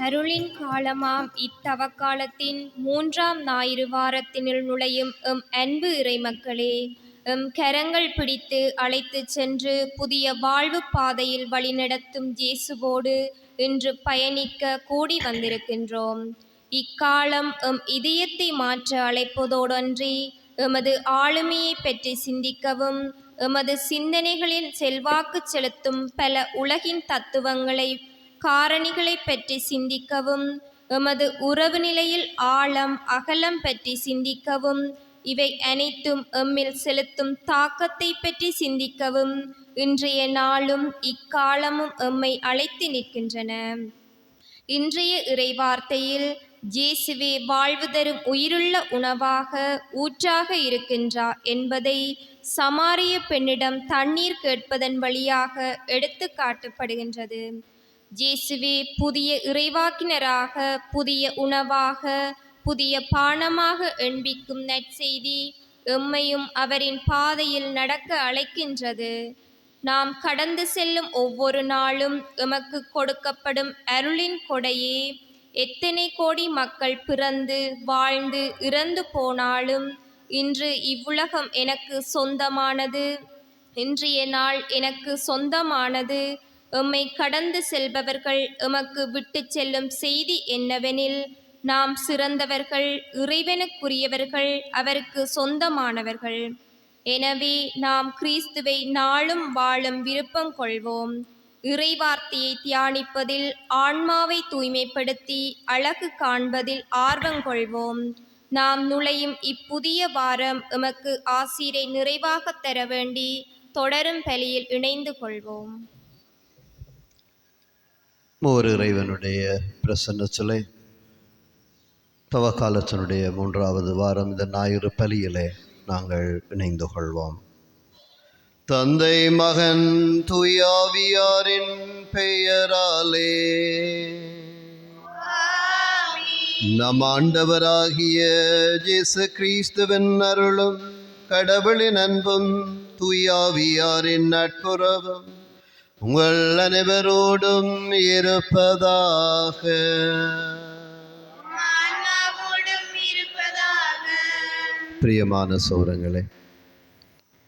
அருளின் காலமாம் இத்தவக்காலத்தின் 3ஆம் ஞாயிறு வாரத்தினுள் நுழையும் எம் அன்பு இறைமக்களே, எம் கரங்கள் பிடித்து அழைத்துச் சென்று புதிய வாழ்வு பாதையில் வழிநடத்தும் இயேசுவோடு இன்று பயணிக்க கூடி வந்திருக்கின்றோம். இக்காலம் எம் இதயத்தை மாற்ற அழைப்பதோடன்றி எமது ஆளுமையை பற்றி சிந்திக்கவும், எமது சிந்தனைகளில் செல்வாக்கு செலுத்தும் பல உலகின் தத்துவங்களை காரணிகளை பற்றி சிந்திக்கவும், எமது உறவு நிலையில் ஆழம் அகலம் பற்றி சிந்திக்கவும், இவை அனைத்தும் எம்மில் செலுத்தும் தாக்கத்தை பற்றி சிந்திக்கவும் இன்றைய நாளும் இக்காலமும் எம்மை அழைத்து நிற்கின்றன. இன்றைய இறைவார்த்தையில் இயேசுவே வாழ்வு தரும் உயிருள்ள உணவாக ஊற்றாக இருக்கின்றார் என்பதை சமாரிய பெண்ணிடம் தண்ணீர் கேட்பதன் வழியாக எடுத்து காட்டப்படுகின்றது. இயேசுவே புதிய இறைவாக்கினராக, புதிய உணவாக, புதிய பானமாக எண்பிக்கும் நற்செய்தி எம்மையும் அவரின் பாதையில் நடக்க அழைக்கின்றது. நாம் கடந்து செல்லும் ஒவ்வொரு நாளும் எமக்கு கொடுக்கப்படும் அருளின் கொடையே. எத்தனை கோடி மக்கள் பிறந்து வாழ்ந்து இறந்து போனாலும் இன்று இவ்வுலகம் எனக்கு சொந்தமானது, இன்றைய நாள் எனக்கு சொந்தமானது. எம்மை கடந்து செல்பவர்கள் எமக்கு விட்டு செல்லும் செய்தி என்னவெனில், நாம் சிறந்தவர்கள், இறைவனுக்குரியவர்கள், அவருக்கு சொந்தமானவர்கள். எனவே நாம் கிறிஸ்துவை நாளும் வாழும் விருப்பம் கொள்வோம். இறைவார்த்தையை தியானிப்பதில் ஆன்மாவை தூய்மைப்படுத்தி அழகு காண்பதில் ஆர்வங்கொள்வோம். நாம் நுழையும் இப்புதிய வாரம் எமக்கு ஆசீரை நிறைவாக தர வேண்டி தொடரும் பலியில் இணைந்து கொள்வோம். ஒரு இறைவனுடைய பிரசன்ன சிலை தவக்காலத்தினுடைய 3வது வாரம் இந்த ஞாயிறு பலியிலே நாங்கள் இணைந்து கொள்வோம். தந்தை மகன் தூயாவியாரின் பெயராலே. நம் ஆண்டவராகிய இயேசு கிறிஸ்துவின் அருளும் கடவுளின் அன்பும் தூயாவியாரின் நட்புறவும் உங்கள் அனைவரோடும் இருப்பதாக. பிரியமான சௌரங்களே,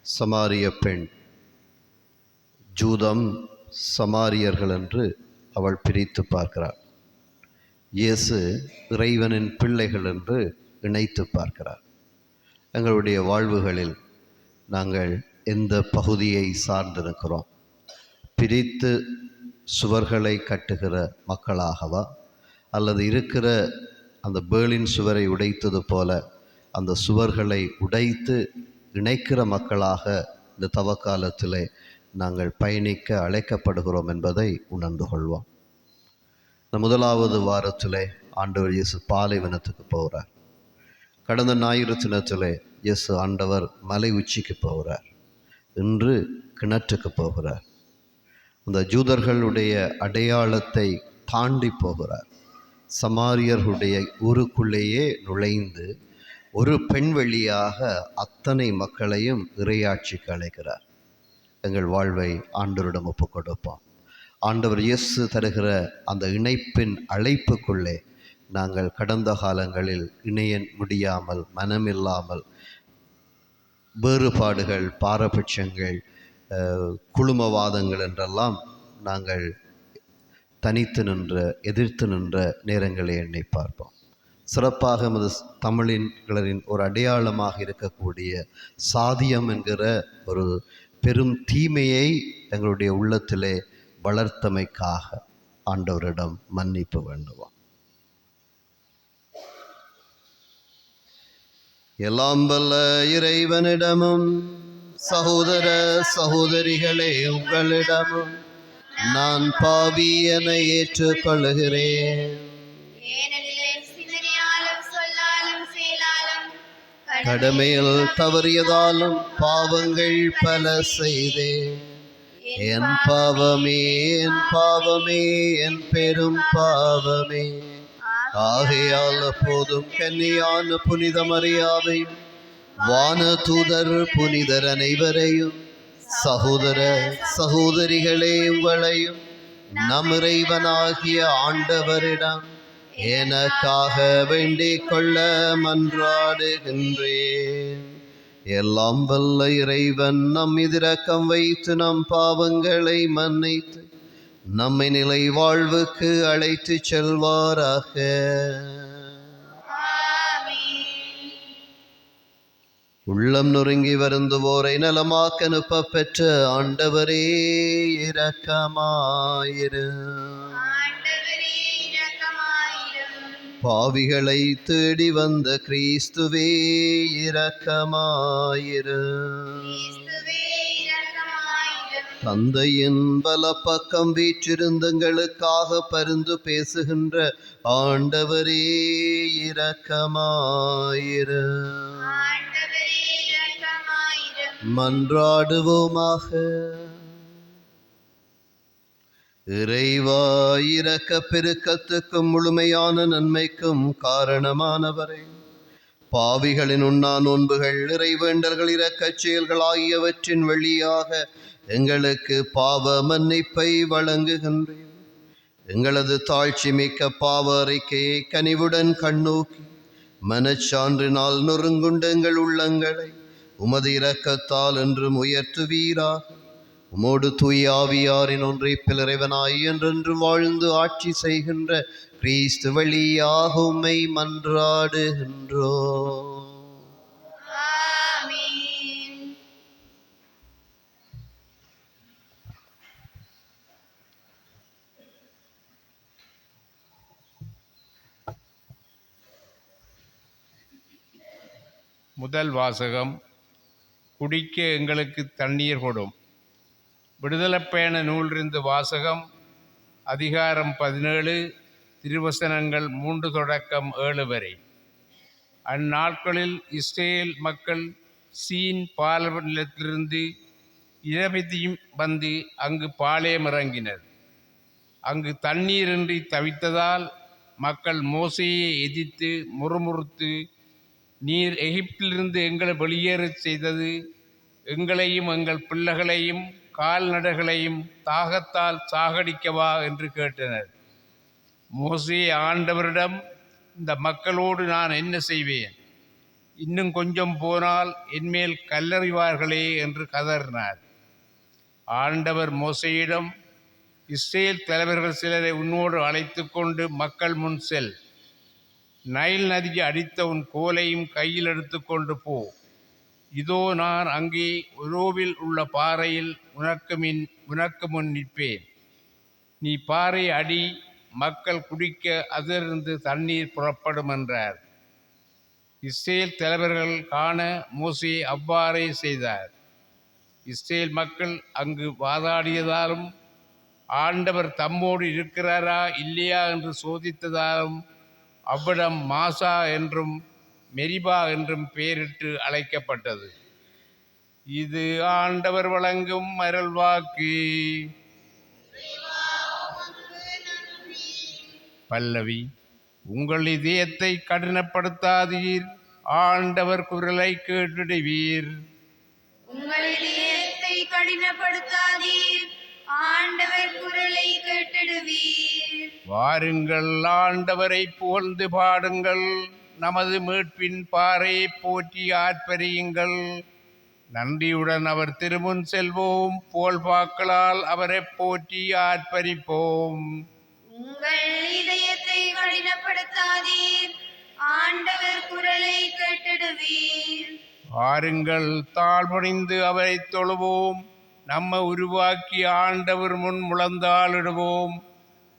சமாரிய பெண் ஜூதம் சமாரியர்கள் என்று அவள் பிரித்து பார்க்கிறார். இயேசு இறைவனின் பிள்ளைகள் என்று இணைத்து பார்க்கிறார். எங்களுடைய வாழ்வுகளில் நாங்கள் எந்த பகுதியை சார்ந்திருக்கிறோம்? பிரித்து சுவர்களை கட்டுகிற மக்களாகவா, அல்லது இருக்கிற அந்த பேர்லின் சுவரை உடைத்தது போல அந்த சுவர்களை உடைத்து இணைக்கிற மக்களாக இந்த தவக்காலத்திலே நாங்கள் பயணிக்க அழைக்கப்படுகிறோம் என்பதை உணர்ந்து கொள்வோம். இந்த 1வது வாரத்திலே ஆண்டவர் இயேசு பாலைவனத்துக்கு போகிறார். கடந்த ஞாயிறு தினத்திலே இயேசு ஆண்டவர் மலை உச்சிக்கு போகிறார். இன்று கிணற்றுக்கு போகிறார். அந்த ஜூதர்களுடைய அடையாளத்தை தாண்டி போகிறார். சமாரியர்களுடைய ஊருக்குள்ளேயே நுழைந்து ஒரு பெண் வழியாக அத்தனை மக்களையும் இறையாட்சிக்கு அழைக்கிறார். எங்கள் வாழ்வை ஆண்டவரிடம் ஒப்புக் கொடுப்போம். ஆண்டவர் இயேசு தருகிற அந்த இணைப்பின் அழைப்புக்குள்ளே நாங்கள் கடந்த காலங்களில் இணைய முடியாமல், மனமில்லாமல், வேறுபாடுகள், பாரபட்சங்கள், குழுமவாதங்கள் என்றெல்லாம் நாங்கள் தனித்து நின்ற, எதிர்த்து நின்ற நேரங்களை எண்ணி பார்ப்போம். சிறப்பாக நமது தமிழின்களின் ஒரு அடையாளமாக இருக்கக்கூடிய சாதியம் என்கிற ஒரு பெரும் தீமையை எங்களுடைய உள்ளத்திலே வளர்த்தமைக்காக ஆண்டவரிடம் மன்னிப்பு வேண்டுவோம். எல்லாம் வல்ல இறைவனிடமும் சகோதர சகோதரிகளே உங்களிடமும் நான் பாவி என ஏற்றுக்கொள்கிறேன். கடமையில் தவறியதாலும் பாவங்கள் பல செய்தேன். என் பாவமே, என் பாவமே, என் பெரும் பாவமே. ஆகையால் அப்போதும் கன்னியான புனித மரியாதையும் வான தூதர் புனிதர் அனைவரையும் சகோதர சகோதரிகளே உங்களையும் நம் இறைவனாகிய ஆண்டவரிடம் எனக்காக வேண்டிக் கொள்ள மன்றாடுகின்றேன். எல்லாம் வல்ல இறைவன் நம் இரக்கம் வைத்து நம் பாவங்களை மன்னித்து நம்மை நிலை வாழ்வுக்கு அழைத்து செல்வாராக. உள்ளம் நொறுங்கி வருந்துவோரை நலமாக்க அனுப்ப பெற்ற ஆண்டவரே இரக்கமாயிரு. பாவிகளை தேடி வந்த கிறிஸ்துவே இரக்கமாயிரு. தந்தையின் வலப்பக்கம் வீற்றிருந்தங்களுக்காக பரிந்து பேசுகின்ற ஆண்டவரே இரக்கமாயிரு. மன்றாடுவோமாக. இறைவா, இரக்க பெருக்கத்துக்கும் முழுமையான நன்மைக்கும் காரணமானவரே, பாவிகளின் உண்ணா நோன்புகள், இறைவேண்டல்கள், இரக்கச் செயல்கள் ஆகியவற்றின் வழியாக எங்களுக்கு பாவ மன்னிப்பை வழங்குகின்றேன். எங்களது தாழ்ச்சி மிக்க பாவ அறிக்கையை கனிவுடன் கண்ணோக்கி மனச்சான்றினால் நொறுங்குண்ட எங்கள் உள்ளங்களை உமது இரக்கத்தால் என்றும் உயர்த்துவீராக. உமோடு தூய ஆவியாரின் ஒன்றிப்பில் இறைவனாய் என்றென்று வாழ்ந்து ஆட்சி செய்கின்ற கிறிஸ்து வழியாக உம்மை மன்றாடுகின்றோம். முதல் வாசகம். குடிக்க எங்களுக்கு தண்ணீர் கொடும். விடுதலைப் பயண நூலிருந்து வாசகம். அதிகாரம் 17, திருவசனங்கள் 3 தொடக்கம் 7 வரை. அந்நாட்களில் இஸ்ரேல் மக்கள் சீன் பாலைவனத்திலிருந்து இரவிதியும் வந்து அங்கு பாளையம் இறங்கினர். அங்கு தண்ணீரின்றி தவித்ததால் மக்கள் மோசேயை எதிர்த்து முறுமுறுத்து, நீர் எகிப்திலிருந்து எங்களை வெளியேறச் செய்தது எங்களையும் எங்கள் பிள்ளைகளையும் கால்நடைகளையும் தாகத்தால் சாகடிக்கவா என்று கேட்டனர். மோசே ஆண்டவரிடம், இந்த மக்களோடு நான் என்ன செய்வேன்? இன்னும் கொஞ்சம் போனால் என்மேல் கல்லறிவார்களே என்று கதறினார். ஆண்டவர் மோசேயிடம், இஸ்ரேல் தலைவர்கள் சிலரை உன்னோடு அழைத்து கொண்டு மக்கள் முன் செல். நைல் நதியை அடித்த உன் கோலையும் கையில் எடுத்துக்கொண்டு போ. இதோ நான் அங்கே உரோவில் உள்ள பாறையில் உனக்கு முன் நிற்பேன். நீ பாறை அடி, மக்கள் குடிக்க அதிலிருந்து தண்ணீர் புறப்படும் என்றார். இஸ்ரேல் தலைவர்கள் காண மோசே அவ்வாறே செய்தார். இஸ்ரேல் மக்கள் அங்கு வாதாடியதாலும் ஆண்டவர் தம்மோடு இருக்கிறாரா இல்லையா என்று சோதித்ததாலும் அவ்விடம் மாசா என்றும் மெரிபா என்றும் பெயரிட்டு அழைக்கப்பட்டது. இது ஆண்டவர் வழங்கும் அருள்வாக்கு. பல்லவி. உங்கள் இதயத்தை கடினப்படுத்தாதீர், ஆண்டவர் குரலை கேட்டிடுவீர். உங்கள் இதயத்தை கடினப்படுத்தாதீர், ஆண்டவர் குரலை கேட்டிடுவீர். வாருங்கள், ஆண்டவரை புகழ்ந்து பாடுங்கள். நமது மீட்பின் பாறையை போற்றி ஆர்ப்பரியுங்கள். நன்றியுடன் அவர் திருமுன் செல்வோம். புகழ்பாக்களால் அவரை போற்றி ஆர்ப்பரிப்போம். உங்கள் இதயத்தை கடினப்படுத்தாதீர், ஆண்டவர் குரலை கேட்டிடுவீர். வாருங்கள், தாழ்வடைந்து அவரை தொழுவோம். நம்ம உருவாக்கி ஆண்டவர் முன் முழந்தாளிடுவோம்.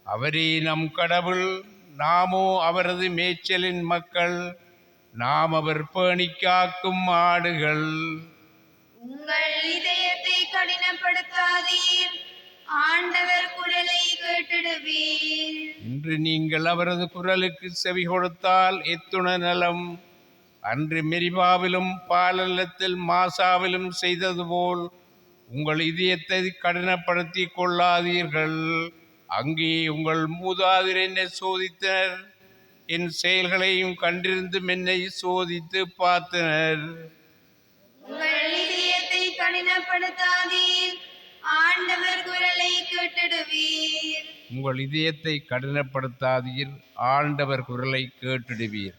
அவரே நம் கடவுள், நாமோ அவரது மேய்ச்சலின் மக்கள். நாம் அவர் பேணி காக்கும் ஆடுகள். உங்கள் இதயத்தை கடினப்படுத்தாதீர், ஆண்டவர் குரலை கேட்டிடுவீர். இன்று நீங்கள் அவரது குரலுக்கு செவி கொடுத்தால் எத்துணை நலம். அன்று மெரிபாவிலும் பாலல்லத்தில் மாசாவிலும் செய்தது போல் உங்கள் இதயத்தை கடினப்படுத்தி கொள்ளாதீர்கள். அங்கே உங்கள் மூதாதையர் என்னை சோதித்தனர், என் செயல்களையும் கண்டிருந்து என்னை சோதித்து பார்த்தனர். உங்கள் இதயத்தை கடினப்படுத்தாதீர், ஆண்டவர் குரலை கேட்டிடுவீர். உங்கள் இதயத்தை கடினப்படுத்தாதீர், ஆண்டவர் குரலை கேட்டிடுவீர்.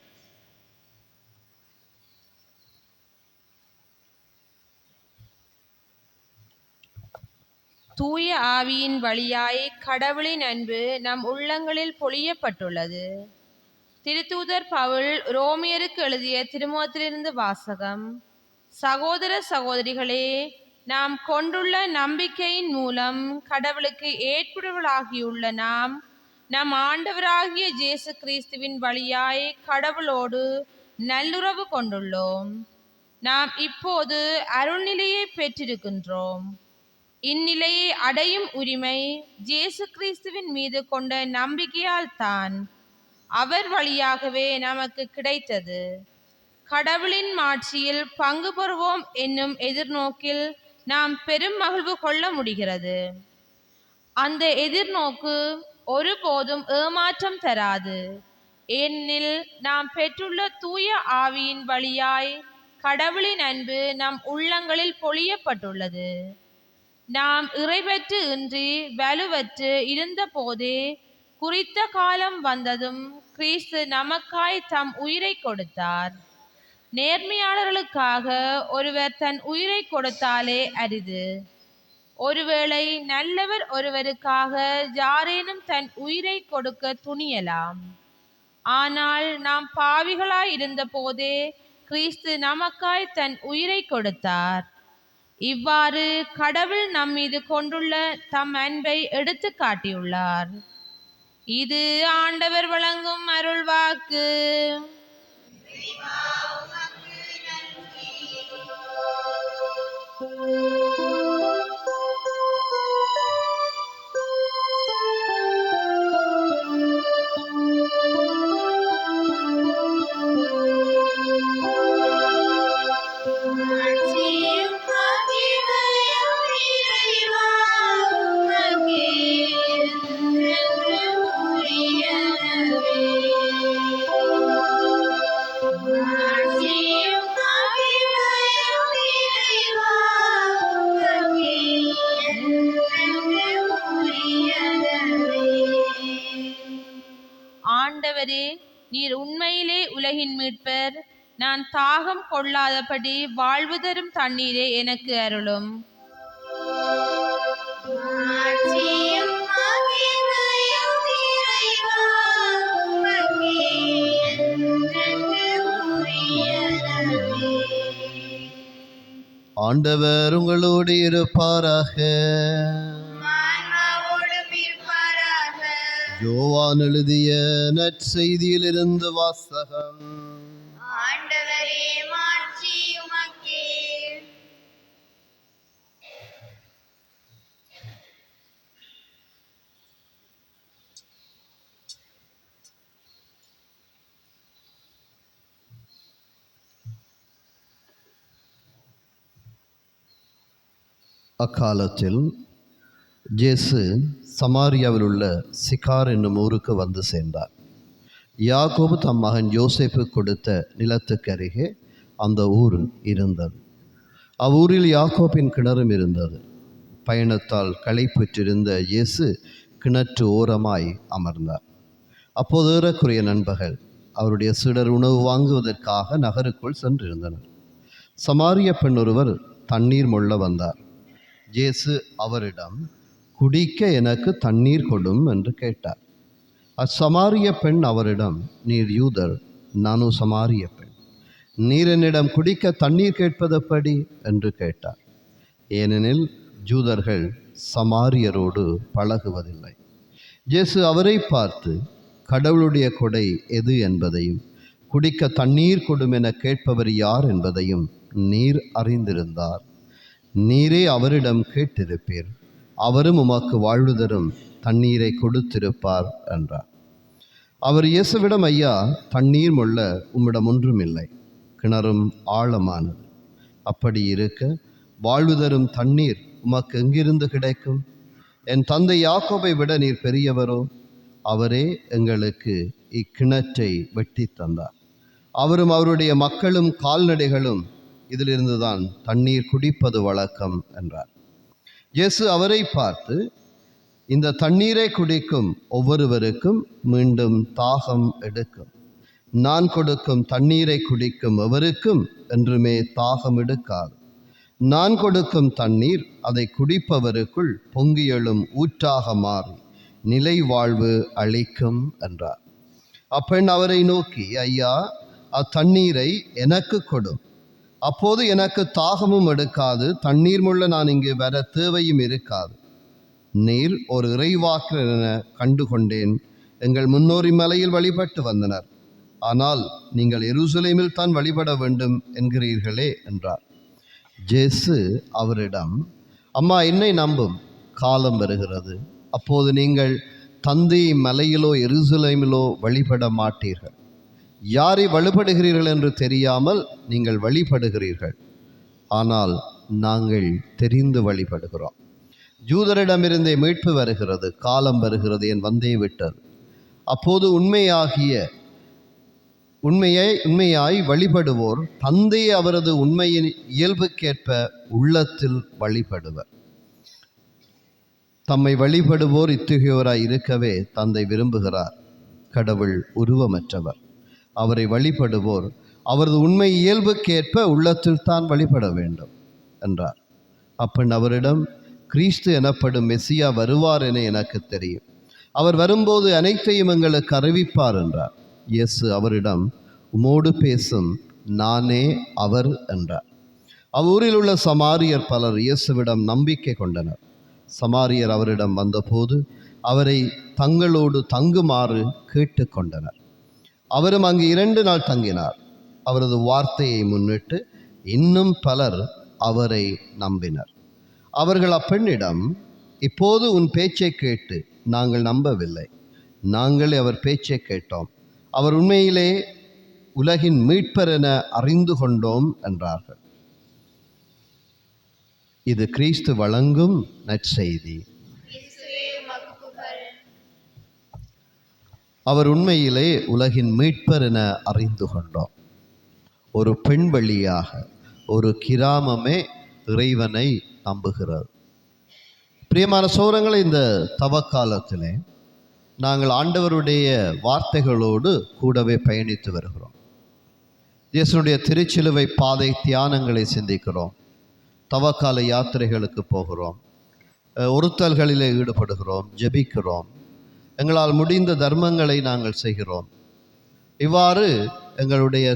தூய ஆவியின் வழியாய் கடவுளின் அன்பு நம் உள்ளங்களில் பொழியப்பட்டுள்ளது. திருத்தூதர் பவுல் ரோமியருக்கு எழுதிய திருமுகத்திலிருந்து வாசகம். சகோதர சகோதரிகளே, நாம் கொண்டுள்ள நம்பிக்கையின் மூலம் கடவுளுக்கு ஏற்புடையவர்களாகியுள்ள நாம் நம் ஆண்டவராகிய இயேசு கிறிஸ்துவின் வழியாய் கடவுளோடு நல்லுறவு கொண்டுள்ளோம். நாம் இப்போது அருள்நிலையை பெற்றிருக்கின்றோம். இந்நிலையை அடையும் உரிமை இயேசு கிறிஸ்துவின் மீது கொண்ட நம்பிக்கையால் தான், அவர் வழியாகவே நமக்கு கிடைத்தது. கடவுளின் மாட்சியில் பங்கு பெறுவோம் என்னும் எதிர்நோக்கில் நாம் பெரும் மகிழ்வு கொள்ள முடிகிறது. அந்த எதிர்நோக்கு ஒருபோதும் ஏமாற்றம் தராது. ஏனெனில் நாம் பெற்றுள்ள தூய ஆவியின் வழியாய் கடவுளின் அன்பு நம் உள்ளங்களில் பொழியப்பட்டுள்ளது. நாம் இறைபற்று இன்றி வலுவற்று இருந்த போதே குறித்த காலம் வந்ததும் கிறிஸ்து நமக்காய் தம் உயிரை கொடுத்தார். நேர்மையாளர்களுக்காக ஒருவர் தன் உயிரை கொடுத்தாலே அரிது. ஒருவேளை நல்லவர் ஒருவருக்காக யாரேனும் தன் உயிரை கொடுக்க துணியலாம். ஆனால் நாம் பாவிகளாய் இருந்த போதே கிறிஸ்து நமக்காய் தன் உயிரை கொடுத்தார். இவ்வாறு கடவுள் நம்மீது கொண்டுள்ள தம் அன்பை எடுத்து காட்டியுள்ளார். இது ஆண்டவர் வழங்கும் அருள்வாக்கு. ஆண்டவரே, நீர் உண்மையிலே உலகின் மீட்பர். நான் தாகம் கொள்ளாதபடி வாழ்வு தரும் தண்ணீரே எனக்கு அருளும். ஆண்டவர் உங்களோடு இருப்பாராக. யோவான் எழுதிய நற்செய்தியிலிருந்து வாசகம். ஆண்டவரே, மாட்சி உமக்கே. அக்காலத்தில் இயேசு சமாரியாவில் உள்ள சிகார் என்னும் ஊருக்கு வந்து சேர்ந்தார். யாக்கோபு தம் மகன் யோசேப்பு கொடுத்த நிலத்துக்கு அருகே அந்த ஊர் இருந்தது. அவ்வூரில் யாக்கோபின் கிணறும் இருந்தது. பயணத்தால் களைப்புற்றிருந்த இயேசு கிணற்று ஓரமாய் அமர்ந்தார். அப்போது ஏறக்குறைய நண்பகல். அவருடைய சீடர் உணவு வாங்குவதற்காக நகருக்குள் சென்றிருந்தனர். சமாரிய பெண் ஒருவர் தண்ணீர் மொள்ள வந்தார். இயேசு அவரிடம், குடிக்க எனக்கு தண்ணீர் கொடும் என்று கேட்டார். அச்சமாரிய பெண் அவரிடம், நீர் யூதர், நானும் சமாரிய பெண், நீர் என்னிடம் குடிக்க தண்ணீர் கேட்பதெப்படி என்று கேட்டார். ஏனெனில் யூதர்கள் சமாரியரோடு பழகுவதில்லை. இயேசு அவரை பார்த்து, கடவுளுடைய கொடை எது என்பதையும் குடிக்க தண்ணீர் கொடும் என கேட்பவர் யார் என்பதையும் நீர் அறிந்திருந்தார். நீரே அவரிடம் கேட்டிருப்பீர், அவரும் உமக்கு வாழ்வு தரும் தண்ணீரை கொடுத்திருப்பார் என்றார். அவர் இயேசுவிடம், ஐயா, தண்ணீர் மொள்ள உம்மிடம் ஒன்றுமில்லை, கிணறும் ஆழமானது. அப்படி இருக்க வாழ்வு தரும் தண்ணீர் உமக்கு எங்கிருந்து கிடைக்கும்? என் தந்தை யாக்கோபை விட நீர் பெரியவரோ? அவரே எங்களுக்கு இக்கிணற்றை வெட்டி தந்தார். அவரும் அவருடைய மக்களும் கால்நடைகளும் இதிலிருந்துதான் தண்ணீர் குடிப்பது வழக்கம் என்றார். இயேசு அவரை பார்த்து, இந்த தண்ணீரை குடிக்கும் ஒவ்வொருவருக்கும் மீண்டும் தாகம் எடுக்கும். நான் கொடுக்கும் தண்ணீரை குடிக்கும் எவருக்கும் என்றுமே தாகம் எடுக்காது. நான் கொடுக்கும் தண்ணீர் அதை குடிப்பவருக்குள் பொங்கி எழும் ஊற்றாக மாறி நிலை வாழ்வு அளிக்கும் என்றார். அப்பெண் அவரை நோக்கி, ஐயா, அத்தண்ணீரை எனக்கு கொடும், அப்போது எனக்கு தாகமும் எடுக்காது, தண்ணீர் முள்ள நான் இங்கு வர தேவையும் இருக்காது. நீர் ஒரு இறைவாக்கினர் என கண்டுகொண்டேன். எங்கள் முன்னோர் இம்மலையில் வழிபட்டு வந்தனர், ஆனால் நீங்கள் எருசலேமில் தான் வழிபட வேண்டும் என்கிறீர்களே என்றார். இயேசு அவரிடம், அம்மா, என்னை நம்பும், காலம் வருகிறது, அப்போது நீங்கள் தந்தையை மலையிலோ எருசலேமிலோ வழிபட மாட்டீர்கள். யாரை வழிபடுகிறீர்கள் என்று தெரியாமல் நீங்கள் வழிபடுகிறீர்கள், ஆனால் நாங்கள் தெரிந்து வழிபடுகிறோம். யூதரிடமிருந்தே மீட்பு வருகிறது, காலம் வருகிறது, என் வந்தே விட்டது. அப்போது உண்மையாய் வழிபடுவோர் தந்தையை அவரது உண்மையின் இயல்புக்கேற்ப உள்ளத்தில் வழிபடுவர். தம்மை வழிபடுவோர் இத்தகையோராய் இருக்கவே தந்தை விரும்புகிறார். கடவுள் உருவமற்றவர். அவரை வழிபடுவோர் அவரது உண்மை இயல்புக்கேற்ப உள்ளத்தில் தான் வழிபட வேண்டும் என்றார். அப்பெண் அவரிடம், கிறிஸ்து எனப்படும் மெசியா வருவார் என எனக்கு தெரியும். அவர் வரும்போது அனைத்தையும் எங்களுக்கு அறிவிப்பார் என்றார். இயேசு அவரிடம், உமோடு பேசும் நானே அவர் என்றார். அவ்வூரில் உள்ள சமாரியர் பலர் இயேசுவிடம் நம்பிக்கை கொண்டனர். சமாரியர் அவரிடம் வந்தபோது அவரை தங்களோடு தங்குமாறு கேட்டுக்கொண்டனர். அவரும் அங்கு 2 நாள் தங்கினார். அவரது வார்த்தையை முன்னிட்டு இன்னும் பலர் அவரை நம்பினர். அவர்கள் அப்பெண்ணிடம், இப்போது உன் பேச்சை கேட்டு நாங்கள் நம்பவில்லை, நாங்களே அவர் பேச்சை கேட்டோம். அவர் உண்மையிலே உலகின் மீட்பர் என அறிந்து கொண்டோம் என்றார்கள். இது கிறிஸ்து வழங்கும் நற்செய்தி. அவர் உண்மையிலே உலகின் மீட்பர் என அறிந்து கொண்டோம். ஒரு பெண் வழியாக ஒரு கிராமமே இறைவனை நம்புகிறது. பிரியமான சோரங்களை, இந்த தவக்காலத்திலே நாங்கள் ஆண்டவருடைய வார்த்தைகளோடு கூடவே பயணித்து வருகிறோம். இயேசுடைய திருச்சிலுவை பாதை தியானங்களை சிந்திக்கிறோம். தவக்கால யாத்திரைகளுக்கு போகிறோம். ஒருத்தல்களிலே ஈடுபடுகிறோம், ஜெபிக்கிறோம். எங்களால் முடிந்த தர்மங்களை நாங்கள் செய்கிறோம். இவ்வாறு எங்களுடைய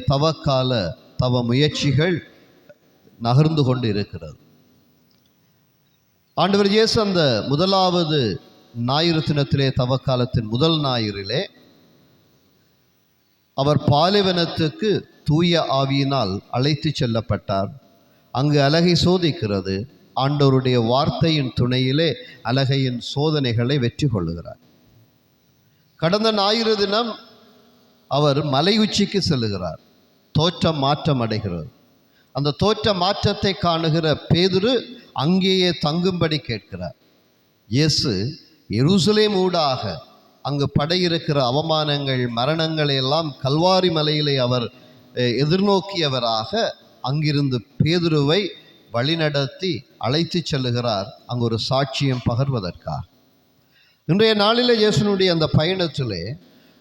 தவ முயற்சிகள் நகர்ந்து கொண்டு இருக்கிறது. ஆண்டவர் இயேசு அந்த முதலாவது ஞாயிறு தினத்திலே, தவக்காலத்தின் முதல் ஞாயிறிலே, அவர் பாலைவனத்துக்கு தூய ஆவியினால் அழைத்து செல்லப்பட்டார். அங்கு அலகை சோதிக்கிறது. ஆண்டவருடைய வார்த்தையின் துணையிலே அலகையின் சோதனைகளை வெற்றி கொள்ளுகிறார். கடந்த ஞாயிறு தினம் அவர் மலை உச்சிக்கு செல்லுகிறார். தோற்றம் மாற்றம் அடைகிறது. அந்த தோற்ற மாற்றத்தை காணுகிற பேதுரு அங்கேயே தங்கும்படி கேட்கிறார். இயேசு எருசலேம் ஊடாக அங்கு படையிருக்கிற அவமானங்கள், மரணங்களை எல்லாம் கல்வாரி மலையிலே அவர் எதிர்நோக்கியவராக அங்கிருந்து பேதுருவை வழிநடத்தி அழைத்து செல்லுகிறார், அங்கு ஒரு சாட்சியம் பகர்வதற்காக. இன்றைய நாளில் இயேசுனுடைய அந்த பயணத்திலே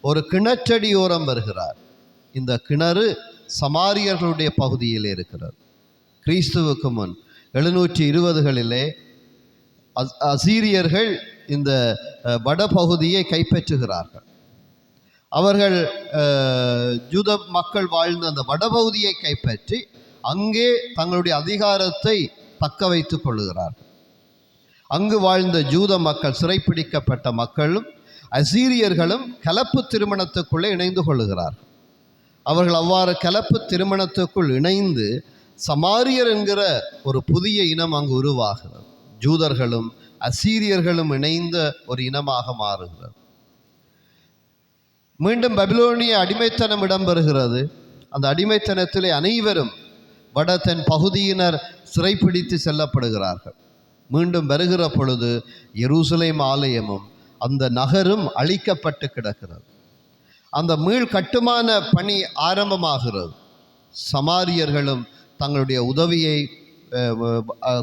ஒரு கிணற்றடியோரம் வருகிறார். இந்த கிணறு சமாரியர்களுடைய பகுதியில் இருக்கிறது. கிறிஸ்துவுக்கு முன் 720களிலே அசீரியர்கள் இந்த வடபகுதியை கைப்பற்றுகிறார்கள். அவர்கள் யூத மக்கள் வாழ்ந்த அந்த வடபகுதியை கைப்பற்றி அங்கே தங்களுடைய அதிகாரத்தை தக்க வைத்துக் கொள்ளுகிறார்கள். அங்கு வாழ்ந்த யூத மக்கள், சிறைப்பிடிக்கப்பட்ட மக்களும் அசீரியர்களும் கலப்பு திருமணத்துக்குள்ளே இணைந்து கொள்ளுகிறார்கள். அவர்கள் அவ்வாறு கலப்பு திருமணத்துக்குள் இணைந்து சமாரியர் என்கிற ஒரு புதிய இனம் அங்கு உருவாகிறது. ஜூதர்களும் அசீரியர்களும் இணைந்த ஒரு இனமாக மாறுகிறது. மீண்டும் பபிலோனிய அடிமைத்தனம் இடம்பெறுகிறது. அந்த அடிமைத்தனத்திலே அனைவரும் வட தென் பகுதியினர் சிறைப்பிடித்து செல்லப்படுகிறார்கள். மீண்டும் வருகிற பொழுது எருசலேம் ஆலயமும் அந்த நகரும் அழிக்கப்பட்டு கிடக்கிறது. அந்த மீள் கட்டுமான பணி ஆரம்பமாகிறது. சமாரியர்களும் தங்களுடைய உதவியை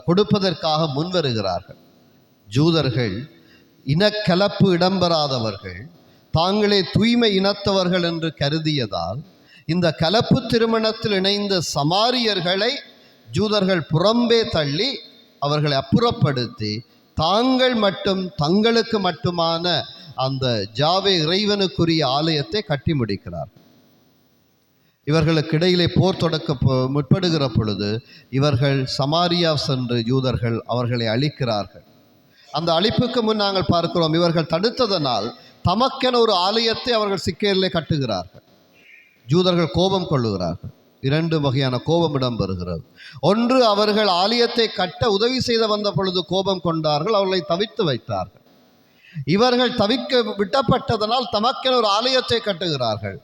கொடுப்பதற்காக முன்வருகிறார்கள். ஜூதர்கள் இனக்கலப்பு இடம்பெறாதவர்கள், தாங்களே தூய்மை இனத்தவர்கள் என்று கருதியதால் இந்த கலப்பு திருமணத்தில் இணைந்த சமாரியர்களை ஜூதர்கள் புறம்பே தள்ளி அவர்களை அப்புறப்படுத்தி தாங்கள் மட்டும் தங்களுக்கு மட்டுமான அந்த ஜாவே இறைவனுக்குரிய ஆலயத்தை கட்டி முடிக்கிறார்கள். இவர்களுக்கு இடையிலே போர் தொடக்க முற்படுகிற பொழுது இவர்கள் சமாரியா சென்று யூதர்கள் அவர்களை அழிக்கிறார்கள். அந்த அழிப்புக்கு முன் நாங்கள் பார்க்கிறோம், இவர்கள் தடுத்ததனால் தமக்கென ஒரு ஆலயத்தை அவர்கள் சிக்கேரிலே கட்டுகிறார்கள். யூதர்கள் கோபம் கொள்ளுகிறார்கள். 2 வகையான கோபம் இடம்பெறுகிறது. ஒன்று, அவர்கள் ஆலயத்தை கட்ட உதவி செய்த வந்த பொழுது கோபம் கொண்டார்கள், அவர்களை தவித்து வைத்தார்கள். இவர்கள் தவிக்க விட்டப்பட்டதனால் தமக்கென ஒரு ஆலயத்தை கட்டுகிறார்கள்.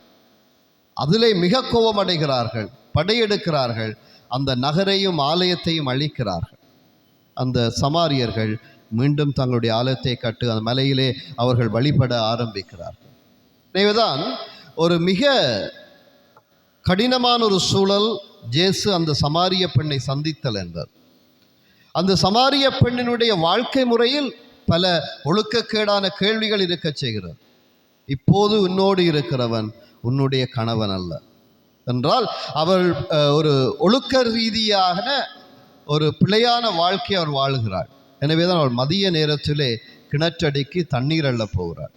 அதிலே மிக கோபம் அடைகிறார்கள், படையெடுக்கிறார்கள், அந்த நகரையும் ஆலயத்தையும் அழிக்கிறார்கள். அந்த சமாரியர்கள் மீண்டும் தங்களுடைய ஆலயத்தை கட்டு அந்த மலையிலே அவர்கள் வழிபட ஆரம்பிக்கிறார்கள். எனவேதான் ஒரு மிக கடினமான ஒரு சூழல் இயேசு அந்த சமாரிய பெண்ணை சந்தித்தல் என்பது. அந்த சமாரிய பெண்ணினுடைய வாழ்க்கை முறையில் பல ஒழுக்கக்கேடான கேள்விகள் இருக்க செய்கிறது. இப்போது உன்னோடு இருக்கிறவன் உன்னுடைய கணவன் அல்ல என்றால் அவள் ஒரு ஒழுக்க ரீதியான ஒரு பிழையான வாழ்க்கை அவர் வாழுகிறாள். எனவே தான் அவள் மதிய நேரத்திலே கிணற்றடிக்கு தண்ணீர் அள்ள போகிறாள்.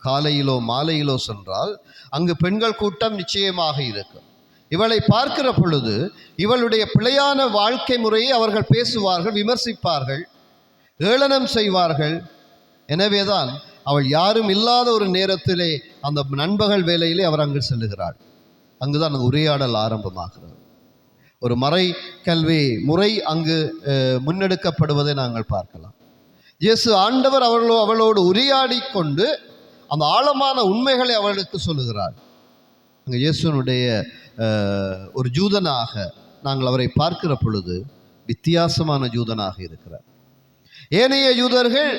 காலையிலோ மாலையிலோ சென்றால் அங்கு பெண்கள் கூட்டம் நிச்சயமாக இருக்கும். இவளை பார்க்கிற பொழுது இவளுடைய பிழையான வாழ்க்கை முறையை அவர்கள் பேசுவார்கள், விமர்சிப்பார்கள், ஏளனம் செய்வார்கள். எனவேதான் அவள் யாரும் இல்லாத ஒரு நேரத்திலே அந்த நண்பகல் வேளையிலே அவர் அங்கு செல்லுகிறாள். அங்குதான் அந்த உரையாடல் ஆரம்பமாகிறது. ஒரு மறை கல்வி முறை அங்கு முன்னெடுக்கப்படுவதை நாங்கள் பார்க்கலாம். இயேசு ஆண்டவர் அவளோடு உரையாடி கொண்டு அந்த ஆழமான உண்மைகளை அவளுக்கு சொல்லுகிறார். அங்கே இயேசுனுடைய ஒரு ஜூதனாக நாங்கள் அவரை பார்க்கிற பொழுது வித்தியாசமான ஜூதனாக இருக்கிறார். ஏனைய யூதர்கள்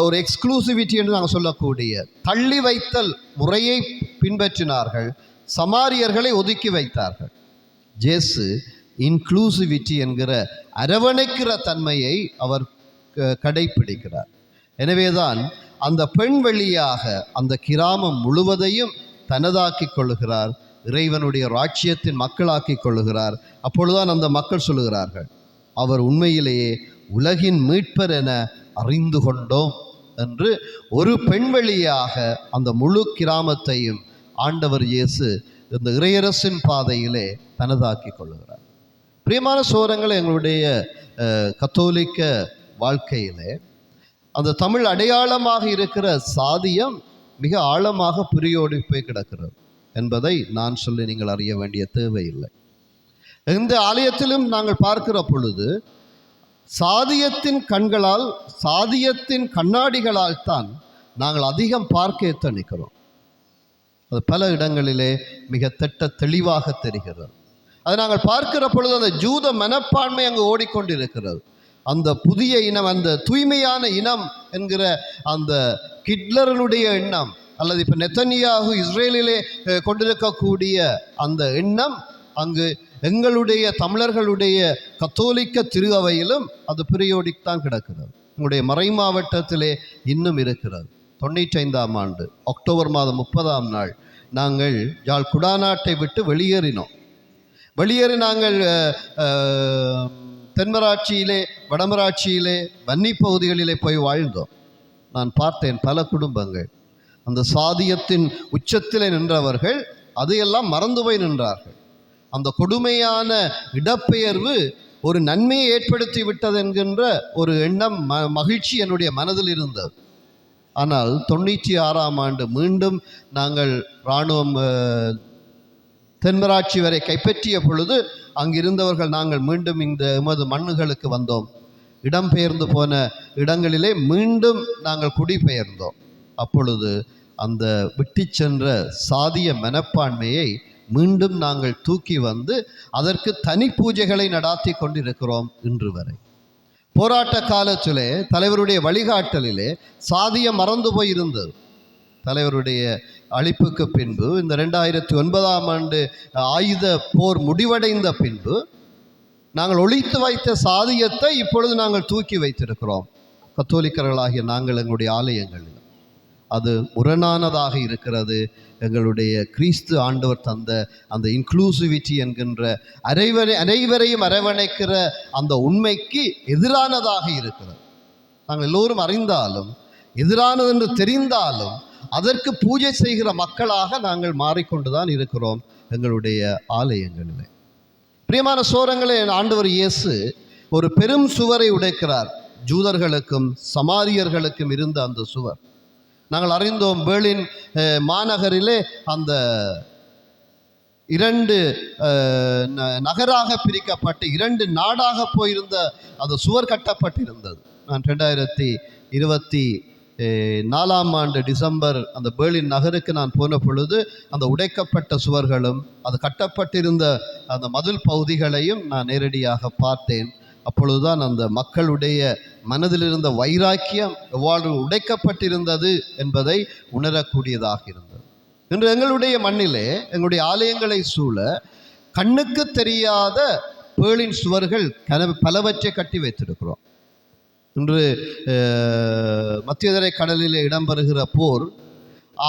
ஒரு எக்ஸ்க்ளூசிவிட்டி என்று நாங்கள் சொல்லக்கூடிய தள்ளி வைத்தல் முறையை பின்பற்றினார்கள், சமாரியர்களை ஒதுக்கி வைத்தார்கள். இயேசு இன்க்ளூசிவிட்டி என்கிற அரவணைக்கிற தன்மையை அவர் கடைப்பிடிக்கிறார். எனவேதான் அந்த பெண் வழியாக அந்த கிராமம் முழுவதையும் தனதாக்கி கொள்ளுகிறார், இறைவனுடைய ராஜ்யத்தின் மக்களாக்கி கொள்ளுகிறார். அப்பொழுதுதான் அந்த மக்கள் சொல்லுகிறார்கள், அவர் உண்மையிலேயே உலகின் மீட்பர் என அறிந்து கொண்டோம் என்று. ஒரு பெண் வழியாக அந்த முழு கிராமத்தையும் ஆண்டவர் இயேசு இந்த இறையரசின் பாதையிலே தனதாக்கி கொள்ளுகிறார். பிரியமான சோரங்களை, எங்களுடைய கத்தோலிக்க வாழ்க்கையிலே அந்த தமிழ் அடையாளமாக இருக்கிற சாதியம் மிக ஆழமாக புரியோடி போய் கிடக்கிறது என்பதை நான் சொல்லி நீங்கள் அறிய வேண்டிய தேவையில்லை. இந்த ஆலயத்திலும் நாங்கள் பார்க்கிற பொழுது சாதியத்தின் கண்களால், சாதியத்தின் கண்ணாடிகளால் தான் நாங்கள் அதிகம் பார்க்க எத்தனிக்கிறோம். அது பல இடங்களிலே மிக தெளிவாக தெரிகிறது. அதை நாங்கள் பார்க்கிற பொழுது அந்த ஜூத மனப்பான்மை அங்கு ஓடிக்கொண்டிருக்கிறது. அந்த புதிய இனம், அந்த தூய்மையான இனம் என்கிற அந்த ஹிட்லருடைய எண்ணம், அல்லது இப்போ நெத்தனியாகு இஸ்ரேலிலே கொண்டிருக்கக்கூடிய அந்த எண்ணம் அங்கு எங்களுடைய தமிழர்களுடைய கத்தோலிக்க திரு அவையிலும் அது பிரியோடிக் தான் கிடக்கிறது. உங்களுடைய மறை மாவட்டத்திலே இன்னும் இருக்கிறது. 95ஆம் ஆண்டு அக்டோபர் மாதம் 30ஆம் நாள் நாங்கள் யாழ் குடாநாட்டை விட்டு வெளியேறி நாங்கள் தென்மராட்சியிலே வடமராட்சியிலே வன்னி பகுதிகளிலே போய் வாழ்ந்தோம். நான் பார்த்தேன் பல குடும்பங்கள் அந்த சாதியத்தின் உச்சத்திலே நின்றவர்கள் அதையெல்லாம் மறந்து போய் நின்றார்கள். அந்த கொடுமையான இடப்பெயர்வு ஒரு நன்மையை ஏற்படுத்தி விட்டது என்கின்ற ஒரு எண்ணம் மகிழ்ச்சி என்னுடைய மனதில் இருந்தது. ஆனால் 96ஆம் ஆண்டு மீண்டும் நாங்கள் இராணுவம் தென்மராட்சி வரை கைப்பற்றிய பொழுது அங்கிருந்தவர்கள் நாங்கள் மீண்டும் இந்த எமது மண்ணுகளுக்கு வந்தோம். இடம்பெயர்ந்து போன இடங்களிலே மீண்டும் நாங்கள் குடிபெயர்ந்தோம். அப்பொழுது அந்த விட்டு சென்ற சாதிய மனப்பான்மையை மீண்டும் நாங்கள் தூக்கி வந்து அதற்கு தனி பூஜைகளை நடாத்தி கொண்டிருக்கிறோம் இன்று வரை. போராட்ட காலத்திலே தலைவருடைய வழிகாட்டலிலே சாதியம் மறந்து போயிருந்தது. தலைவருடைய அழிப்புக்கு பின்பு இந்த 2009ஆம் ஆண்டு ஆயுத போர் முடிவடைந்த பின்பு நாங்கள் ஒழித்து வைத்த சாதியத்தை இப்பொழுது நாங்கள் தூக்கி வைத்திருக்கிறோம். கத்தோலிக்கர்களாகிய நாங்கள் எங்களுடைய ஆலயங்களில் அது முரணானதாக இருக்கிறது. எங்களுடைய கிறிஸ்து ஆண்டவர் தந்த அந்த இன்க்ளூசிவிட்டி என்கின்ற அனைவரையும் அரவணைக்கிற அந்த உண்மைக்கு எதிரானதாக இருக்கிறது. நாங்கள் எல்லோரும் அறிந்தாலும் எதிரானது என்று தெரிந்தாலும் அதற்கு பூஜை செய்கிற மக்களாக நாங்கள் மாறிக்கொண்டுதான் இருக்கிறோம் எங்களுடைய ஆலயங்களிலே. பிரியமான சோரங்களே, ஆண்டவர் இயேசு ஒரு பெரும் சுவரை உடைக்கிறார். ஜூதர்களுக்கும் சமாரியர்களுக்கும் இருந்த அந்த சுவர் நாங்கள் அறிந்தோம். பெர்லின் மாநகரிலே அந்த 2 நகராக பிரிக்கப்பட்டு 2 நாடாக போயிருந்த அந்த சுவர் கட்டப்பட்டிருந்தது. நான் 2024ஆம் ஆண்டு டிசம்பர் அந்த பெர்லின் நகருக்கு நான் போன பொழுது அந்த உடைக்கப்பட்ட சுவர்களும் அது கட்டப்பட்டிருந்த அந்த மதில் பகுதிகளையும் நான் நேரடியாக பார்த்தேன். அப்பொழுதுதான் அந்த மக்களுடைய மனதில் இருந்த வைராக்கியம் எவ்வாறு உடைக்கப்பட்டிருந்தது என்பதை உணரக்கூடியதாக இருந்தது. இன்று எங்களுடைய மண்ணிலே எங்களுடைய ஆலயங்களை சூழ கண்ணுக்கு தெரியாத பேர்லின் சுவர்கள் பலவற்றை கட்டி வைத்திருக்கிறோம். இன்று மத்தியதரை கடலிலே இடம்பெறுகிற போர்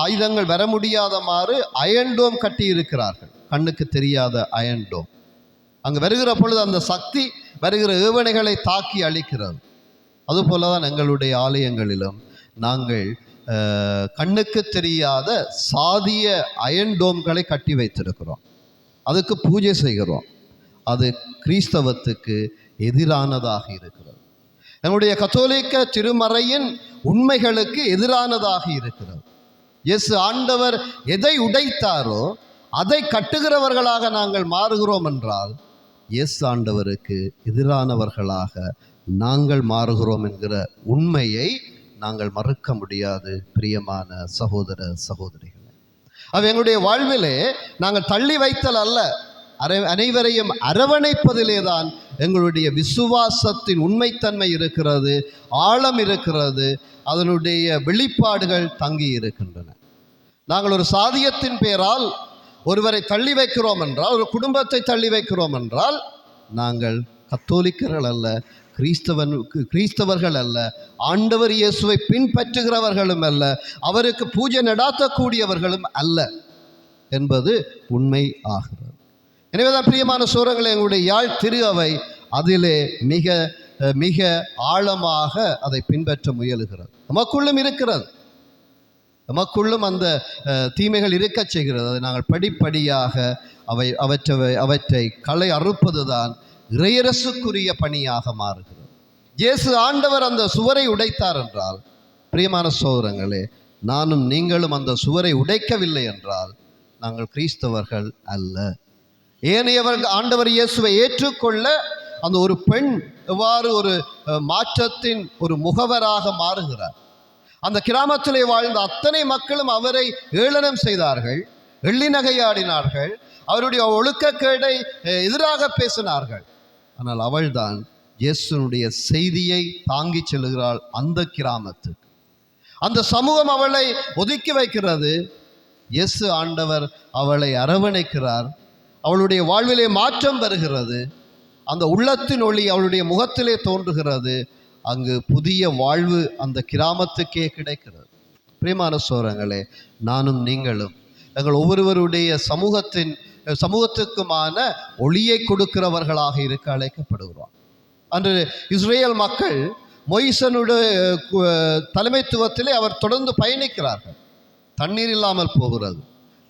ஆயுதங்கள் வர முடியாதமாறு அயன்டோம் கட்டி இருக்கிறார்கள். கண்ணுக்கு தெரியாத அயன்டோம் அங்கு வருகிற பொழுது அந்த சக்தி வருகிற ஏவனைகளை தாக்கி அழிக்கிறது. அதுபோல தான் எங்களுடைய ஆலயங்களிலும் நாங்கள் கண்ணுக்கு தெரியாத சாதிய அயன்டோம்களை கட்டி வைத்திருக்கிறோம். அதுக்கு பூஜை செய்கிறோம். அது கிறிஸ்தவத்துக்கு எதிரானதாக இருக்கிறது. நம்முடைய கத்தோலிக்க திருமறையின் உண்மைகளுக்கு எதிரானதாக இருக்கிறது. இயேசு ஆண்டவர் எதை உடைத்தாரோ அதை கட்டுகிறவர்களாக நாங்கள் மாறுகிறோம் என்றால் இயேசு ஆண்டவருக்கு எதிரானவர்களாக நாங்கள் மாறுகிறோம் என்கிற உண்மையை நாங்கள் மறுக்க முடியாது. பிரியமான சகோதர சகோதரிகளே, அது எங்களுடைய வாழ்விலே நாங்கள் தள்ளி வைத்தல் அல்ல, அனைவரையும் அரவணைப்பதிலே தான் எங்களுடைய விசுவாசத்தின் உண்மைத்தன்மை இருக்கிறது, ஆழம் இருக்கிறது, அதனுடைய வெளிப்பாடுகள் தங்கி இருக்கின்றன. நாங்கள் ஒரு சாதியத்தின் பெயரால் ஒருவரை தள்ளி வைக்கிறோம் என்றால், ஒரு குடும்பத்தை தள்ளி வைக்கிறோம் என்றால் நாங்கள் கத்தோலிக்கர்கள் அல்ல, கிறிஸ்தவர்கள் அல்ல, ஆண்டவர் இயேசுவை பின்பற்றுகிறவர்களும் அல்ல, அவருக்கு பூஜை நடாத்தக்கூடியவர்களும் அல்ல என்பது உண்மை ஆகிறது. எனவேதான் பிரியமான சோரங்களை எங்களுடைய யாழ் திரு அவை அதிலே மிக மிக ஆழமாக அதை பின்பற்ற முயலுகிறது. நமக்குள்ளும் இருக்கிறது, நமக்குள்ளும் அந்த தீமைகள் இருக்க செய்கிறது. அதை நாங்கள் படிப்படியாக அவற்றை களை அறுப்பது தான் இறையரசுக்குரிய பணியாக மாறுகிறது. இயேசு ஆண்டவர் அந்த சுவரை உடைத்தார் என்றால், பிரியமான சகோதரங்களே, நானும் நீங்களும் அந்த சுவரை உடைக்கவில்லை என்றால் நாங்கள் கிறிஸ்தவர்கள் அல்ல. ஏனையவர்கள் ஆண்டவர் இயேசுவை ஏற்றுக்கொள்ள அந்த ஒரு பெண் எவ்வாறு ஒரு மாற்றத்தின் ஒரு முகவராக மாறுகிறார். அந்த கிராமத்திலே வாழ்ந்த அத்தனை மக்களும் அவரை ஏளனம் செய்தார்கள், எள்ளி நகையாடினார்கள், அவருடைய ஒழுக்கக்கேடை எதிராக பேசினார்கள். ஆனால் அவள்தான் இயேசுனுடைய செய்தியை தாங்கி செல்கிறாள். அந்த கிராமத்துக்கு அந்த சமூகம் அவளை ஒதுக்கி வைக்கிறது, இயேசு ஆண்டவர் அவளை அரவணைக்கிறார். அவளுடைய வாழ்விலே மாற்றம் வருகிறது, அந்த உள்ளத்தின் ஒளி அவளுடைய முகத்திலே தோன்றுகிறது. அங்கு புதிய வாழ்வு அந்த கிராமத்துக்கே கிடைக்கிறது. பிரியமான சோரங்களே, நானும் நீங்களும் எங்கள் ஒவ்வொருவருடைய சமூகத்துக்குமான ஒளியை கொடுக்கிறவர்களாக இருக்க அழைக்கப்படுகிறோம். அன்று இஸ்ரேல் மக்கள் மொய்சனுடைய தலைமைத்துவத்திலே அவர் தொடர்ந்து பயணிக்கிறார்கள். தண்ணீர் இல்லாமல் போகிறது.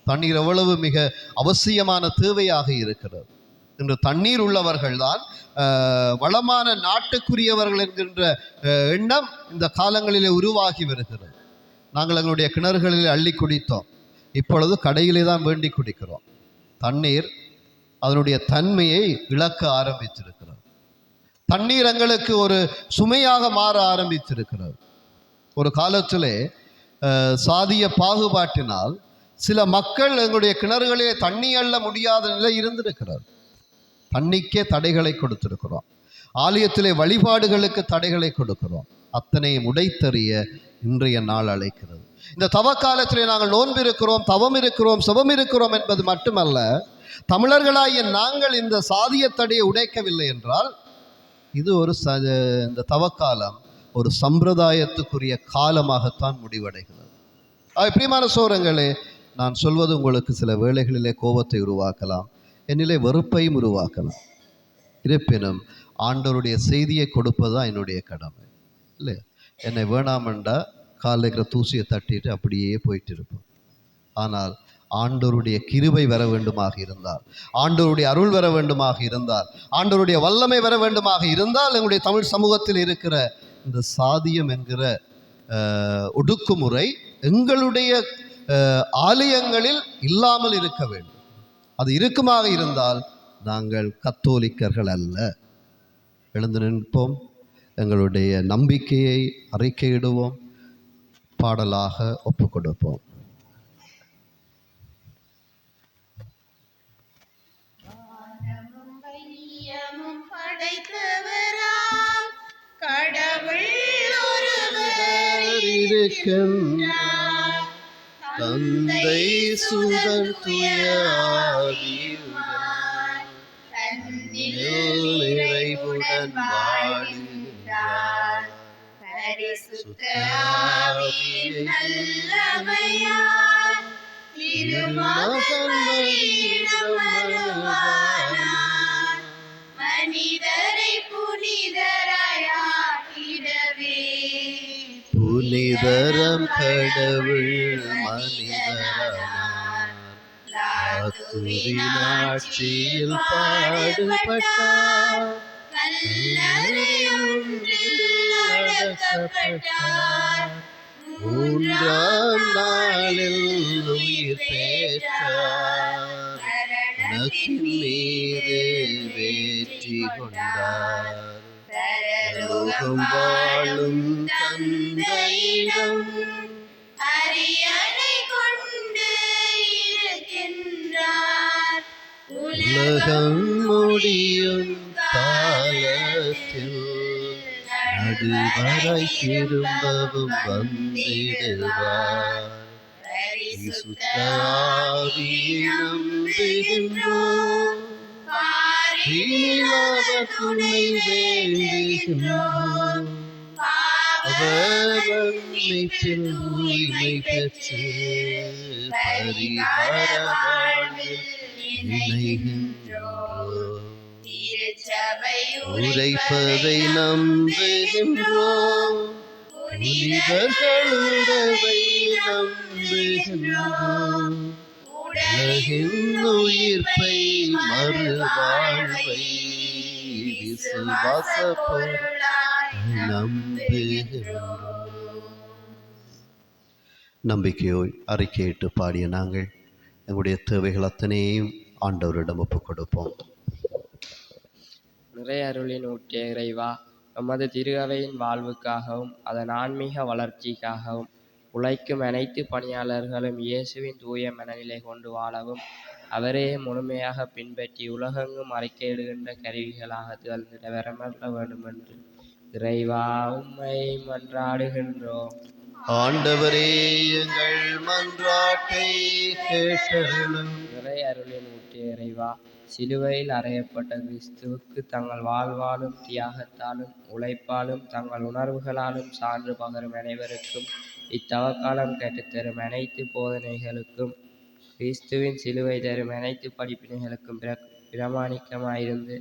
தண்ணீர் எவ்வளவு மிக அவசியமான தேவையாக இருக்கிறது. இன்று தண்ணீர் உள்ளவர்கள் தான் வளமான நாட்டுக்குரியவர்கள் என்கின்ற எண்ணம் இந்த காலங்களிலே உருவாகி வருகிறது. நாங்கள் எங்களுடைய கிணறுகளில் அள்ளி குடித்தோம். இப்பொழுது கடையிலே தான் வேண்டி குடிக்கிறோம். தண்ணீர் அதனுடைய தன்மையை இழக்க ஆரம்பித்திருக்கிறது. தண்ணீர் எங்களுக்கு ஒரு சுமையாக மாற ஆரம்பித்திருக்கிறது. ஒரு காலத்திலே சாதிய பாகுபாட்டினால் சில மக்கள் எங்களுடைய கிணறுகளிலே தண்ணி அள்ள முடியாத நிலை இருந்திருக்கிறது. தண்ணிக்கே தடைகளை கொடுத்திருக்கிறோம். ஆலயத்திலே வழிபாடுகளுக்கு தடைகளை கொடுக்கிறோம். அத்தனையும் உடைத்தறிய இன்றைய நாள் அழைக்கிறது. இந்த தவ காலத்திலே நாங்கள் நோன்பு இருக்கிறோம், தவம் இருக்கிறோம், சுபம் இருக்கிறோம் என்பது மட்டுமல்ல, தமிழர்களாகிய நாங்கள் இந்த சாதிய தடையை உடைக்கவில்லை என்றால் இது இந்த தவக்காலம் ஒரு சம்பிரதாயத்துக்குரிய காலமாகத்தான் முடிவடைகிறது. பிரியமான சோரங்களே, நான் சொல்வது உங்களுக்கு சில வேளைகளிலே கோபத்தை உருவாக்கலாம், என்னிலே வெறுப்பையும் உருவாக்கலாம். இருப்பினும் ஆண்டவருடைய செய்தியை கொடுப்பதுதான் என்னுடைய கடமை. இல்லை, என்னை வேணாமண்டா காலில் இருக்கிற தூசியை தட்டிட்டு அப்படியே போயிட்டு இருப்போம். ஆனால் ஆண்டவருடைய கிருபை வர வேண்டுமாக இருந்தால், ஆண்டவருடைய அருள் வர வேண்டுமாக இருந்தால், ஆண்டவருடைய வல்லமை வர வேண்டுமாக இருந்தால், எங்களுடைய தமிழ் சமூகத்தில் இருக்கிற இந்த சாதியம் என்கிற ஒடுக்குமுறை எங்களுடைய ஆலயங்களில் இல்லாமல் இருக்க வேண்டும். அது இருக்குமாக இருந்தால் நாங்கள் கத்தோலிக்கர்கள் அல்ல. எழுந்து நிற்போம், எங்களுடைய நம்பிக்கையை அறிக்கையிடுவோம், பாடலாக ஒப்பு கொடுப்போம். படைத்தவராம் கடவுள் ஒருவர் இருக்கின்றார், தந்தை சுதன் தூய ஆவியுடன் நிறைவுடன் வாழ்கின்றார். பரிசுத்த ஆவியின் நல்லமையால் திருமகன் மரியிடம் வருவானார். மனிதரை புனிதராயாக்கிடவே புனிதரம் கடவுள் மனிதரானார். லாத்துவின் ஆட்சியில் பாடுபட்டார், கல்லறை ஒன்றில் அடக்கப்பட்டார். மூன்றாம் நாளில் உயிர் பெற்றார். மரணத்தின் மீது வெற்றி கொண்டார். பரலோகம் வாழும் தந்தையிடம் அரியணை கொண்டு இருக்கின்றார். உலகம் முடியும் காலத்தில் நடுவரை திரும்பவும் வந்திடுவார். பரிசுத்த ஆவியை நம்புகின்றோம், அவர் துணை வேண்டுகின்றோம். அவர் மன்னிப்பில் தூய்மை பெற்று பரிகார வாழ்வில் இணைகின்றோம். உரைப்பதை நம்புகின்றோம், புனிதர்கள் உறவை நம்புகின்றோம். உலகின் உயிர்ப்பை மறுவாழ்வை விசுவாச பொருளாய் நம்புகின்றோம். நம்பிக்கையோய் அறிக்கையிட்டு பாடிய நாங்கள் எங்களுடைய தேவைகள் அத்தனையும் ஆண்டவரிடம் ஒப்புக் கொடுப்போம். நிறைய அருளின் ஊற்றிய இறைவா, எமது திருஅவையின் வாழ்வுக்காகவும் அதன் ஆன்மீக வளர்ச்சிக்காகவும் உழைக்கும் அனைத்து பணியாளர்களும் இயேசுவின் தூய மனநிலை கொண்டு வாழவும் அவரே முழுமையாக பின்பற்றி உலகெங்கும் அறிக்கையிடுகின்ற கருவிகளாக திகழ்ந்திட வரமற்ற வேண்டும் என்று இறைவா உம்மை மன்றாடுகின்றோம். ஆண்டவரே, எங்கள் மன்றாட்டை கேட்டருளும். நிறைய அருளின் ஊற்றிய ஊற்றிய இறைவா, சிலுவையில் அறையப்பட்ட கிறிஸ்துவுக்கு தங்கள் வாழ்வாலும் தியாகத்தாலும் உழைப்பாலும் தங்கள் உணர்வுகளாலும் சான்று பகரும் அனைவருக்கும் இத்தவக்காலம் கற்றுத்தரும் அனைத்து போதனைகளுக்கும் கிறிஸ்துவின் சிலுவை தரும் அனைத்து படிப்பினைகளுக்கும் பிரமாணிக்கமாயிருந்து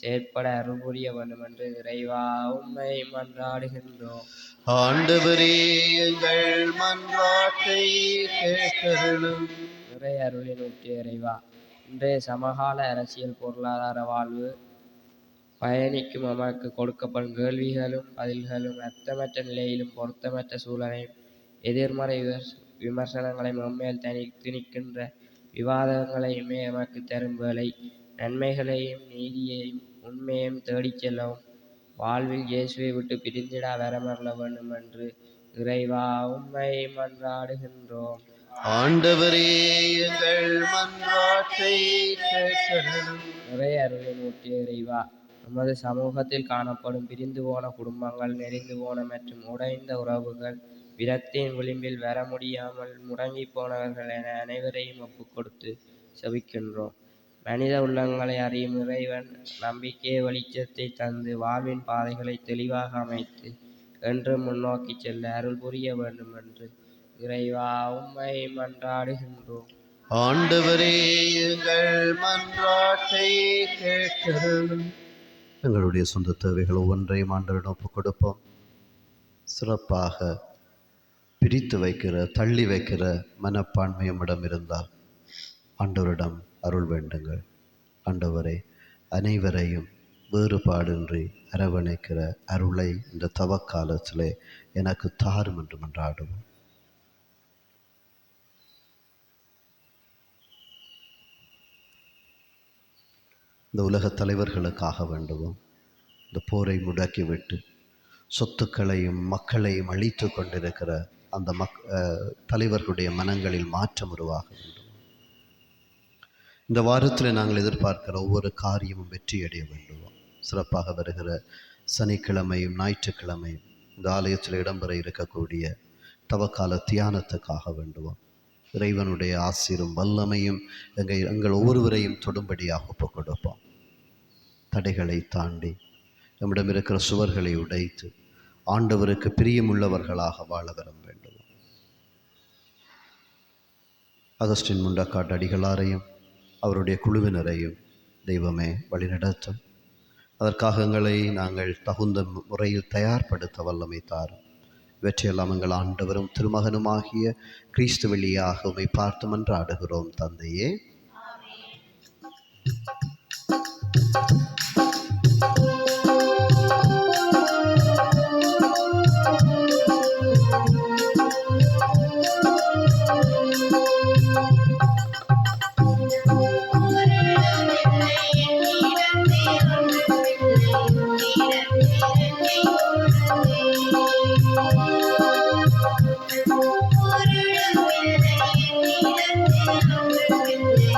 செயற்பட அருள் புரிய வேண்டும் என்று இறைவா உம்மை மன்றாடுகின்றோம். ஆண்டவரே, எங்கள் மன்றாட்டை கேட்டருளும். நிறை அருளின் ஊற்றிய இறைவா, இன்றைய சமகால அரசியல் பொருளாதார வாழ்வு பயணிக்கும் நமக்கு கொடுக்கப்படும் கேள்விகளும் பதில்களும் அர்த்தமற்ற நிலையிலும் பொருத்தமற்ற சூழலையும் எதிர்மறை விமர்சனங்களை நம்மேல் திணிக்கின்ற விவாதங்களையுமே எமக்கு தரும் வேளை நன்மைகளையும் நீதியையும் உண்மையையும் தேடிச் செல்லவும் வாழ்வில் இயேசுவை விட்டு பிரிந்திடா வரமருள வேண்டும் என்று இறைவா உம்மை மன்றாடுகின்றோம். ஆண்டவரே, எங்கள் மன்றாட்டை கேட்டருளும். நிறை அருளின் ஊற்றிய இறைவா, நமது சமூகத்தில் காணப்படும் பிரிந்து போன குடும்பங்கள், நெறிந்து போன மற்றும் உடைந்த உறவுகள், விரக்தியின் விளிம்பில் வர முடியாமல் முடங்கி போனவர்கள் என அனைவரையும் ஒப்புக் கொடுத்து செபிக்கின்றோம். மனித உள்ளங்களை அறியும் இறைவன் நம்பிக்கையை வெளிச்சத்தை தந்து வாழ்வின் பாதைகளை தெளிவாக அமைத்து என்று முன்னோக்கி செல்ல அருள் புரிய வேண்டும் என்று இறைவா உம்மை மன்றாடுகின்றோம். ஆண்டவரே, எங்கள் மன்றாட்டை கேட்டருளும். எங்களுடைய சொந்த தேவைகள் ஒவ்வொன்றையும் ஆண்டவரிடம் ஒப்புக் கொடுப்போம். சிறப்பாக பிரித்து வைக்கிற தள்ளி வைக்கிற மனப்பான்மை நம்மிடம் இருந்தால் ஆண்டவரிடம் அருள் வேண்டுங்கள். ஆண்டவரே, அனைவரையும் வேறுபாடின்றி அரவணைக்கிற அருளை இந்த தவக்காலத்திலே எனக்கு தாரும் என்று மன்றாடுவோம். இந்த உலகத் தலைவர்களுக்காக வேண்டுவோம். இந்த போரை முடக்கிவிட்டு சொத்துக்களையும் மக்களையும் அழித்து கொண்டிருக்கிற அந்த தலைவர்களுடைய மனங்களில் மாற்றம் உருவாக வேண்டும். இந்த வாரத்தில் நாங்கள் எதிர்பார்க்கிற ஒவ்வொரு காரியமும் வெற்றியடைய வேண்டுவோம். சிறப்பாக வருகிற சனிக்கிழமையும் ஞாயிற்றுக்கிழமையும் இந்த ஆலயத்தில் இடம்பெற இருக்கக்கூடிய தவக்கால தியானத்துக்காக வேண்டுவோம். இறைவனுடைய ஆசீரும் வல்லமையும் எங்கள் ஒவ்வொருவரையும் தொடும்படியாக ஒப்புக் கொடுப்போம். தடைகளை தாண்டி நம்மிடம் இருக்கிற சுவர்களை உடைத்து ஆண்டவருக்கு பிரியமுள்ளவர்களாக வாழ வர வேண்டுவோம். அகஸ்டின் முண்டக்காட்டு அடிகளாரையும் அவருடைய குழுவினரையும் தெய்வமே வழிநடத்தும். அதற்காக எங்களை நாங்கள் தகுந்த முறையில் தயார்படுத்த வல்லமை தாரும். இவற்றையெல்லாம் எங்கள் ஆண்டவரும் திருமகனுமாகிய கிறிஸ்து வழியாக உம்மை பார்த்து மன்றாடுகிறோம் தந்தையே. பொருளுமில்லை என்னிடத்தில் ஒன்றுமில்லை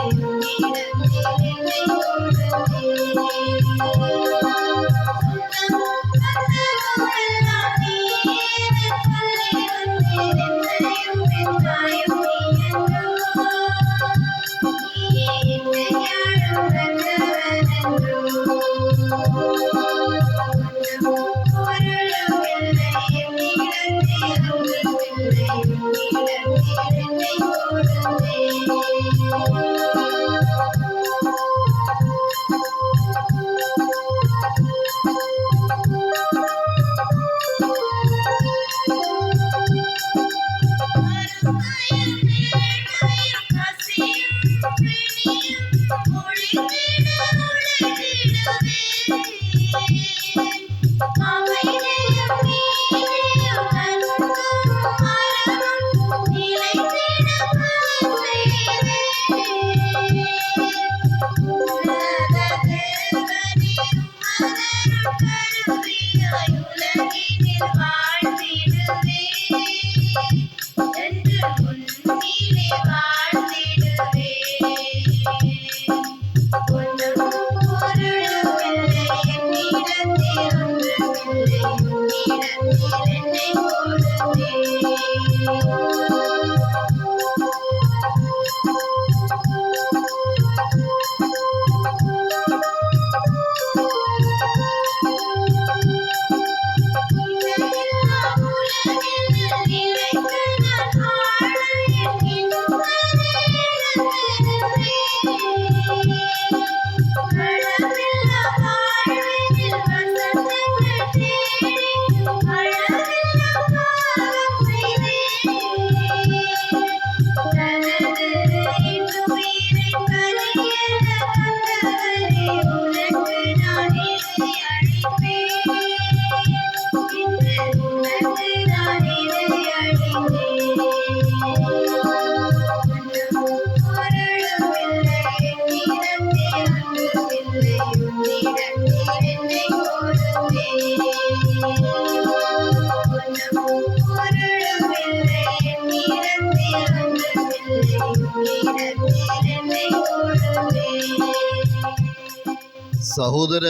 சகோதர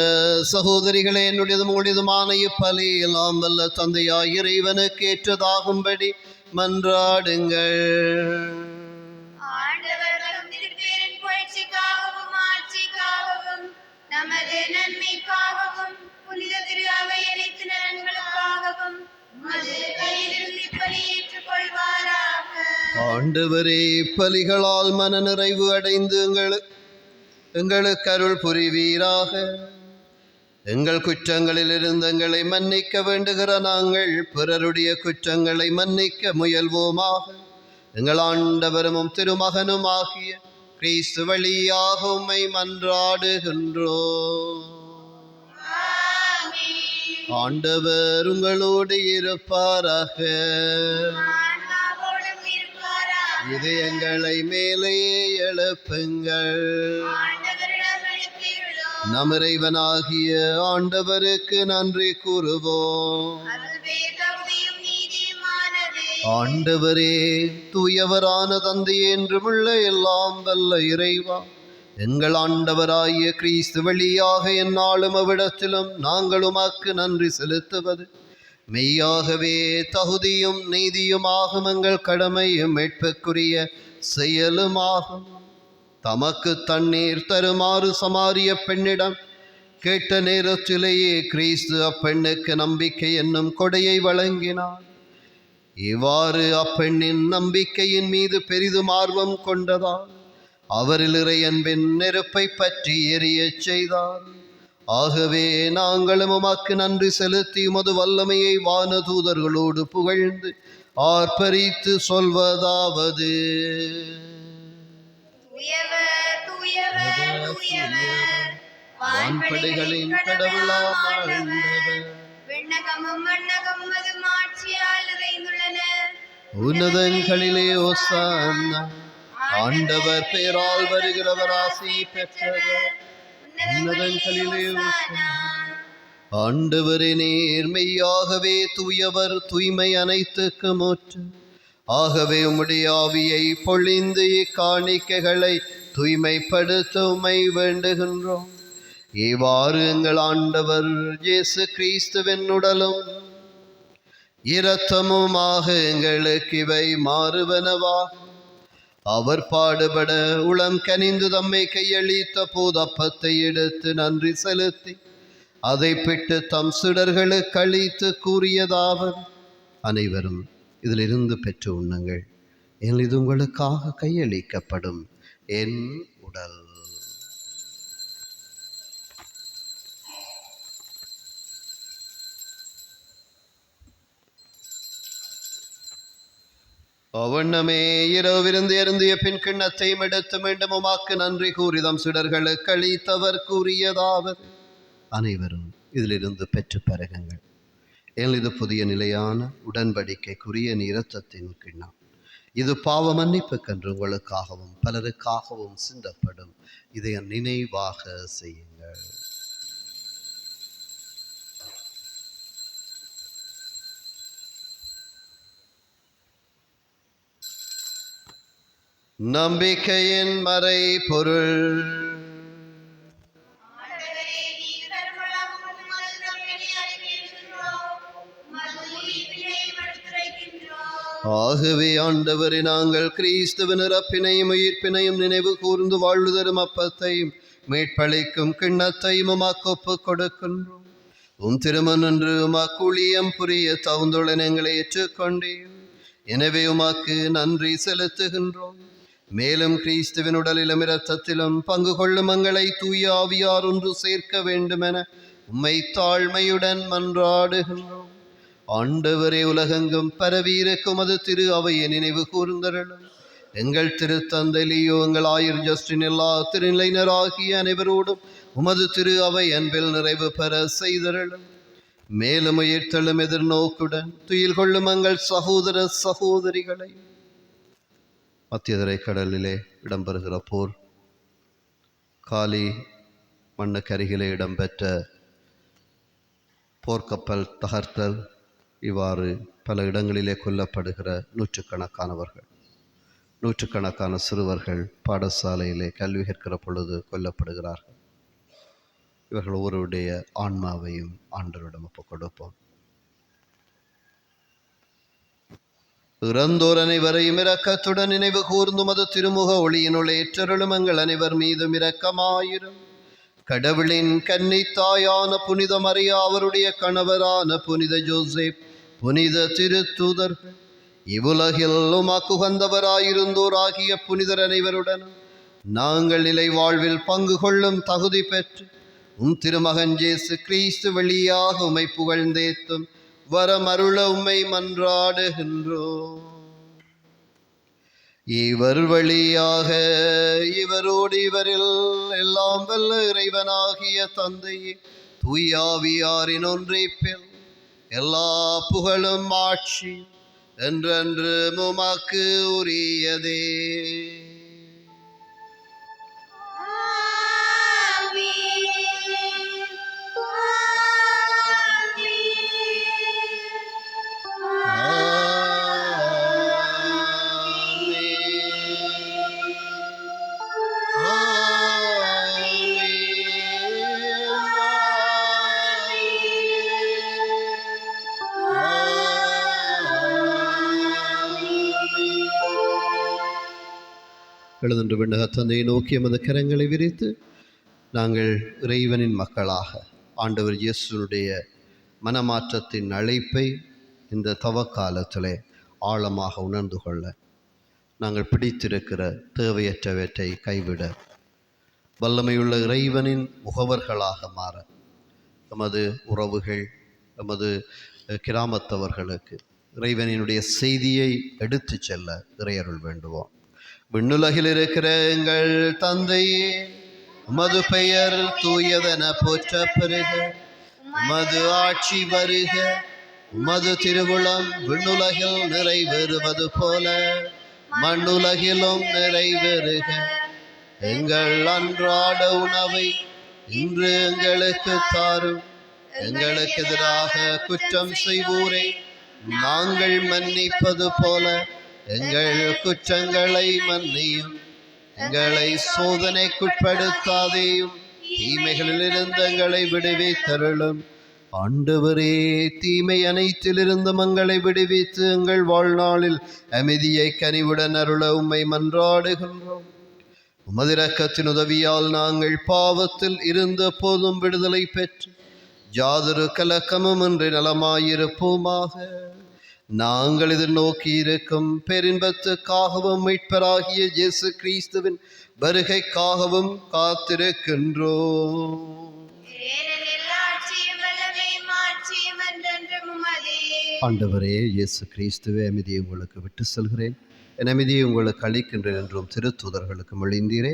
சகோதரிகளே, என்னுடையதும் உடையதுமான இப்பலி எல்லாம் வல்ல தந்தையாய் இறைவனுக்கு ஏற்றதாகும்படி மன்றாடுங்கள். ஆண்டவர் தம் திருப்பேரின் புகழ்ச்சிக்காகவும் ஆட்சிக்காகவும் நமது நன்மைக்காகவும் புனித திரு அவை அனைத்து நலன்களுக்காகவும் உமது கையிலிருந்து இப்பலி ஏற்றுக்கொள்வாராக. ஆண்டவரே, இப்பலிகளால் மன நிறைவு அடைந்து எங்களுக்கு அருள் புரிவீராக. எங்கள் குற்றங்களிலிருந்து எங்களை மன்னிக்க வேண்டுகிற நாங்கள் பிறருடைய குற்றங்களை மன்னிக்க முயல்வோமாக. எங்கள் ஆண்டவரும் திருமகனும் ஆகிய கிறிஸ்து வழியாக உம்மை மன்றாடுகின்றோம். ஆண்டவர் உங்களோடு இருப்பாராக. ஆன்மாவோடும் இருப்பாராக. இதயங்களை மேலே எழுப்புங்கள். ஆண்டவரிடம் எழுப்பியுள்ளோம். நம் இறைவனாகிய ஆண்டவருக்கு நன்றி கூறுவோம். அதுவே தகுதியும் நீதியுமானது. ஆண்டவரே, தூயவரான தந்தை என்றுமுள்ள எல்லாம் வல்ல இறைவா, எங்கள் ஆண்டவராகிய கிறிஸ்து வழியாக எந்நாளும் அவ்விடத்திலும் நாங்கள் உமக்கு நன்றி செலுத்துவது மெய்யாகவே தகுதியும் நீதியுமாகும், எங்கள் கடமையும் மீட்புக்குரிய செயலுமாகும். தமக்கு தண்ணீர் தருமாறு சமாரிய பெண்ணிடம் கேட்ட நேரத்திலேயே கிறிஸ்து அப்பெண்ணுக்கு நம்பிக்கை என்னும் கொடையை வழங்கினார். இவ்வாறு அப்பெண்ணின் நம்பிக்கையின் மீது பெரிதும் ஆர்வம் கொண்டதால் அவரில் இறை அன்பின் நெருப்பை பற்றி எரியச் செய்தார். ஆகவே நாங்களும் உமக்கு நன்றி செலுத்தி உமது வல்லமையை வானதூதர்களோடு புகழ்ந்து ஆர்ப்பரித்து சொல்வதாவது: தூயவர், தூயவர், தூயவர், வான்படைகளின் கடவுளாம் ஆண்டவர், விண்ணகமும் மண்ணகமும் அது மாட்சியால் நிறைந்துள்ளன. உன்னதங்களிலே ஓசானா. ஆண்டவர் பெயரால் வருகிறவர் ஆசி பெற்றவர். உன்னதங்களிலே ஓசானா. ஆண்டவரே, நீர் மெய்யாகவே தூயவர், தூய்மை அனைத்துக்கும் ஊற்று. ஆகவே உம்முடைய ஆவியை பொழிந்து இக்காணிக்கைகளை தூய்மைப்படுத்த உம்மை வேண்டுகின்றோம். இவ்வாறு எங்கள் ஆண்டவர் இயேசு கிறிஸ்துவின் உடலும் இரத்தமுமாக எங்களுக்கு இவை மாறுவனவாகும். அவர் பாடுபட உளம் கனிந்து தம்மை கையளித்த போது அப்பத்தை எடுத்து நன்றி செலுத்தி அதை பிட்டு தம் சுடர்களுக்கு அளித்து கூறியதாவது: அனைவரும் இதிலிருந்து பெற்று உண்ணுங்கள், ஏன் இது உங்களுக்காக கையளிக்கப்படும் என் உடல். அவ்வண்ணமே இரவிருந்து அருந்திய பின் கிண்ணத்தை எடுத்து மீண்டும் உமாக்கு நன்றி கூறி தம் சுடர்களுக்கு அளித்தவர் கூறியதாவது: அனைவரும் இதிலிருந்து பெற்று பருகுங்கள், ஏன் இது புதிய நிலையான உடன்படிக்கைக்குரிய இரத்தத்தின் கிண்ணம். இது பாவ மன்னிப்புக்கென்று உங்களுக்காகவும் பலருக்காகவும் சிந்தப்படும். இதை நினைவாக செய்யுங்கள். நம்பிக்கையின் மறை பொருள். ஆண்டவரே, நீர் கருவளாகவும் உமது நம்பினை அறிவிக்கின்றோம், உமது உயிர்ப்பினையும் எடுத்துரைக்கின்றோம். ஆகவே ஆண்டவரே, நாங்கள் கிறிஸ்துவின் இறப்பினையும் உயிர்ப்பினையும் நினைவு கூர்ந்து வாழ்வு தரும் அப்பத்தையும் மீட்பளிக்கும் கிண்ணத்தையும் உமக்கு ஒப்புக் கொடுக்கின்றோம். உம் திருமணன்று உமக்கு ஊழியம் புரிய தகுந்துள்ள எங்களை ஏற்றுக்கொண்டீர். எனவே உமக்கு நன்றி செலுத்துகின்றோம். மேலும் கிறிஸ்துவின் உடலிலும் இரத்தத்திலும் பங்கு கொள்ளும் எங்களை தூய ஆவியார் ஒன்று சேர்க்க வேண்டுமென உம்மை தாழ்மையுடன் மன்றாடுகின்றோம். ஆண்டவரே, உலகெங்கும் பரவியிருக்கும் அது திரு அவையை நினைவு கூர்ந்தருளும். எங்கள் திருத்தந்தை லியோ, எங்கள் ஆயர் ஜஸ்டின், எல்லா திருநிலையினராகிய அனைவரோடும் உமது திரு அவை அன்பில் நிறைவு பெற செய்தருளும். மேலும் உயிர்த்தெழும் எதிர்நோக்குடன் துயில் கொள்ளும் எங்கள் சகோதர சகோதரிகளை மத்தியதரை கடலிலே இடம்பெறுகிற போர், காலி மண்ணுக்கருகிலே இடம்பெற்ற போர்க்கப்பல் தகர்த்தல், இவ்வாறு பல இடங்களிலே கொல்லப்படுகிற நூற்றுக்கணக்கானவர்கள், நூற்றுக்கணக்கான சிறுவர்கள் பாடசாலையிலே கல்வி கற்கிற பொழுது கொல்லப்படுகிறார்கள். இவர்கள் ஒருவருடைய ஆன்மாவையும் ஆண்டவரிடம் ஒப்புக் கொடுப்போம். இறந்தோர் அனைவரையும் இரக்கத்துடன் நினைவு கூர்ந்தும் அது திருமுக ஒளியினுள் ஏற்றருளும் எங்கள் அனைவர் மீதும் இரக்கமாயிரும். கடவுளின் கன்னித்தாயான புனித மரியா, அவருடைய கணவரான புனித ஜோசேப், புனித திருத்தூதர்கள், இவ்வுலகில் உமக்குகந்தவராயிருந்தோர் ஆகிய புனிதர் அனைவருடன் நாங்கள் நிலை வாழ்வில் பங்கு கொள்ளும் தகுதி பெற்று திருமகன் இயேசு கிறிஸ்து வழியாக உம்மை புகழ்ந்தேத்தும் வரமருள உம்மை மன்றாடுகின்றோம். இவர் வழியாக இவரோடு இவரில் எல்லாம் வல்ல இறைவனாகிய தந்தையே, தூயாவியாரின் ஒன்றைப்பில் எல்லா புகழும் ஆட்சி என்றென்று உமக்கு உரியதே. எழுதென்று விண்ணக தந்தையை நோக்கி எமது கரங்களை விரித்து நாங்கள் இறைவனின் மக்களாக ஆண்டவர் இயேசுனுடைய மனமாற்றத்தின் அழைப்பை இந்த தவக்காலத்திலே ஆழமாக உணர்ந்து கொள்ள, நாங்கள் பிடித்திருக்கிற தேவையற்றவற்றை கைவிட, வல்லமையுள்ள இறைவனின் முகவர்களாக மாற, எமது உறவுகள், எமது கிராமத்தவர்களுக்கு இறைவனினுடைய செய்தியை எடுத்து செல்ல இறையருள் வேண்டுவோம். விண்ணுலகில் இருக்கிற எங்கள் தந்தையே, உமது பெயர் தூயதென போற்ற பெறுக, உமது ஆட்சி வருக, உமது திருவுளம் விண்ணுலகில் நிறைவேறுவது போல மண்ணுலகிலும் நிறைவேறுக. எங்கள் அன்றாட உணவை இன்று எங்களுக்கு தாரும். எங்களுக்கு எதிராக குற்றம் செய்வோரை நாங்கள் மன்னிப்பது போல எங்கள் குற்றங்களை மன்னியும். எங்களை சோதனைக்குட்படுத்தாதேயும், தீமைகளிலிருந்து எங்களை விடுவித்தருளும். ஆண்டவரே, தீமை அனைத்திலிருந்து எங்களை விடுவித்து எங்கள் வாழ்நாளில் அமைதியை கனிவுடன் அருள உம்மை மன்றாடுகின்றோம். உமது இரக்கத்தின் உதவியால் நாங்கள் பாவத்தில் இருந்த போதும் விடுதலை பெற்று யாதொரு கலக்கமும் இன்றி நலமாயிருப்போமாக. நாங்கள் எதிர்நோக்கி இருக்கும் பேரின்பத்துக்காகவும் மீட்பராகிய இயேசு கிறிஸ்துவின் வருகைக்காகவும் காத்திருக்கின்றோம். ஆண்டவரே இயேசு கிறிஸ்துவே, அமைதியை உங்களுக்கு விட்டு செல்கிறேன், என் அமைதியை உங்களுக்கு அளிக்கின்றேன் என்றும் திருத்தூதர்களுக்கு மொழிந்தீரே.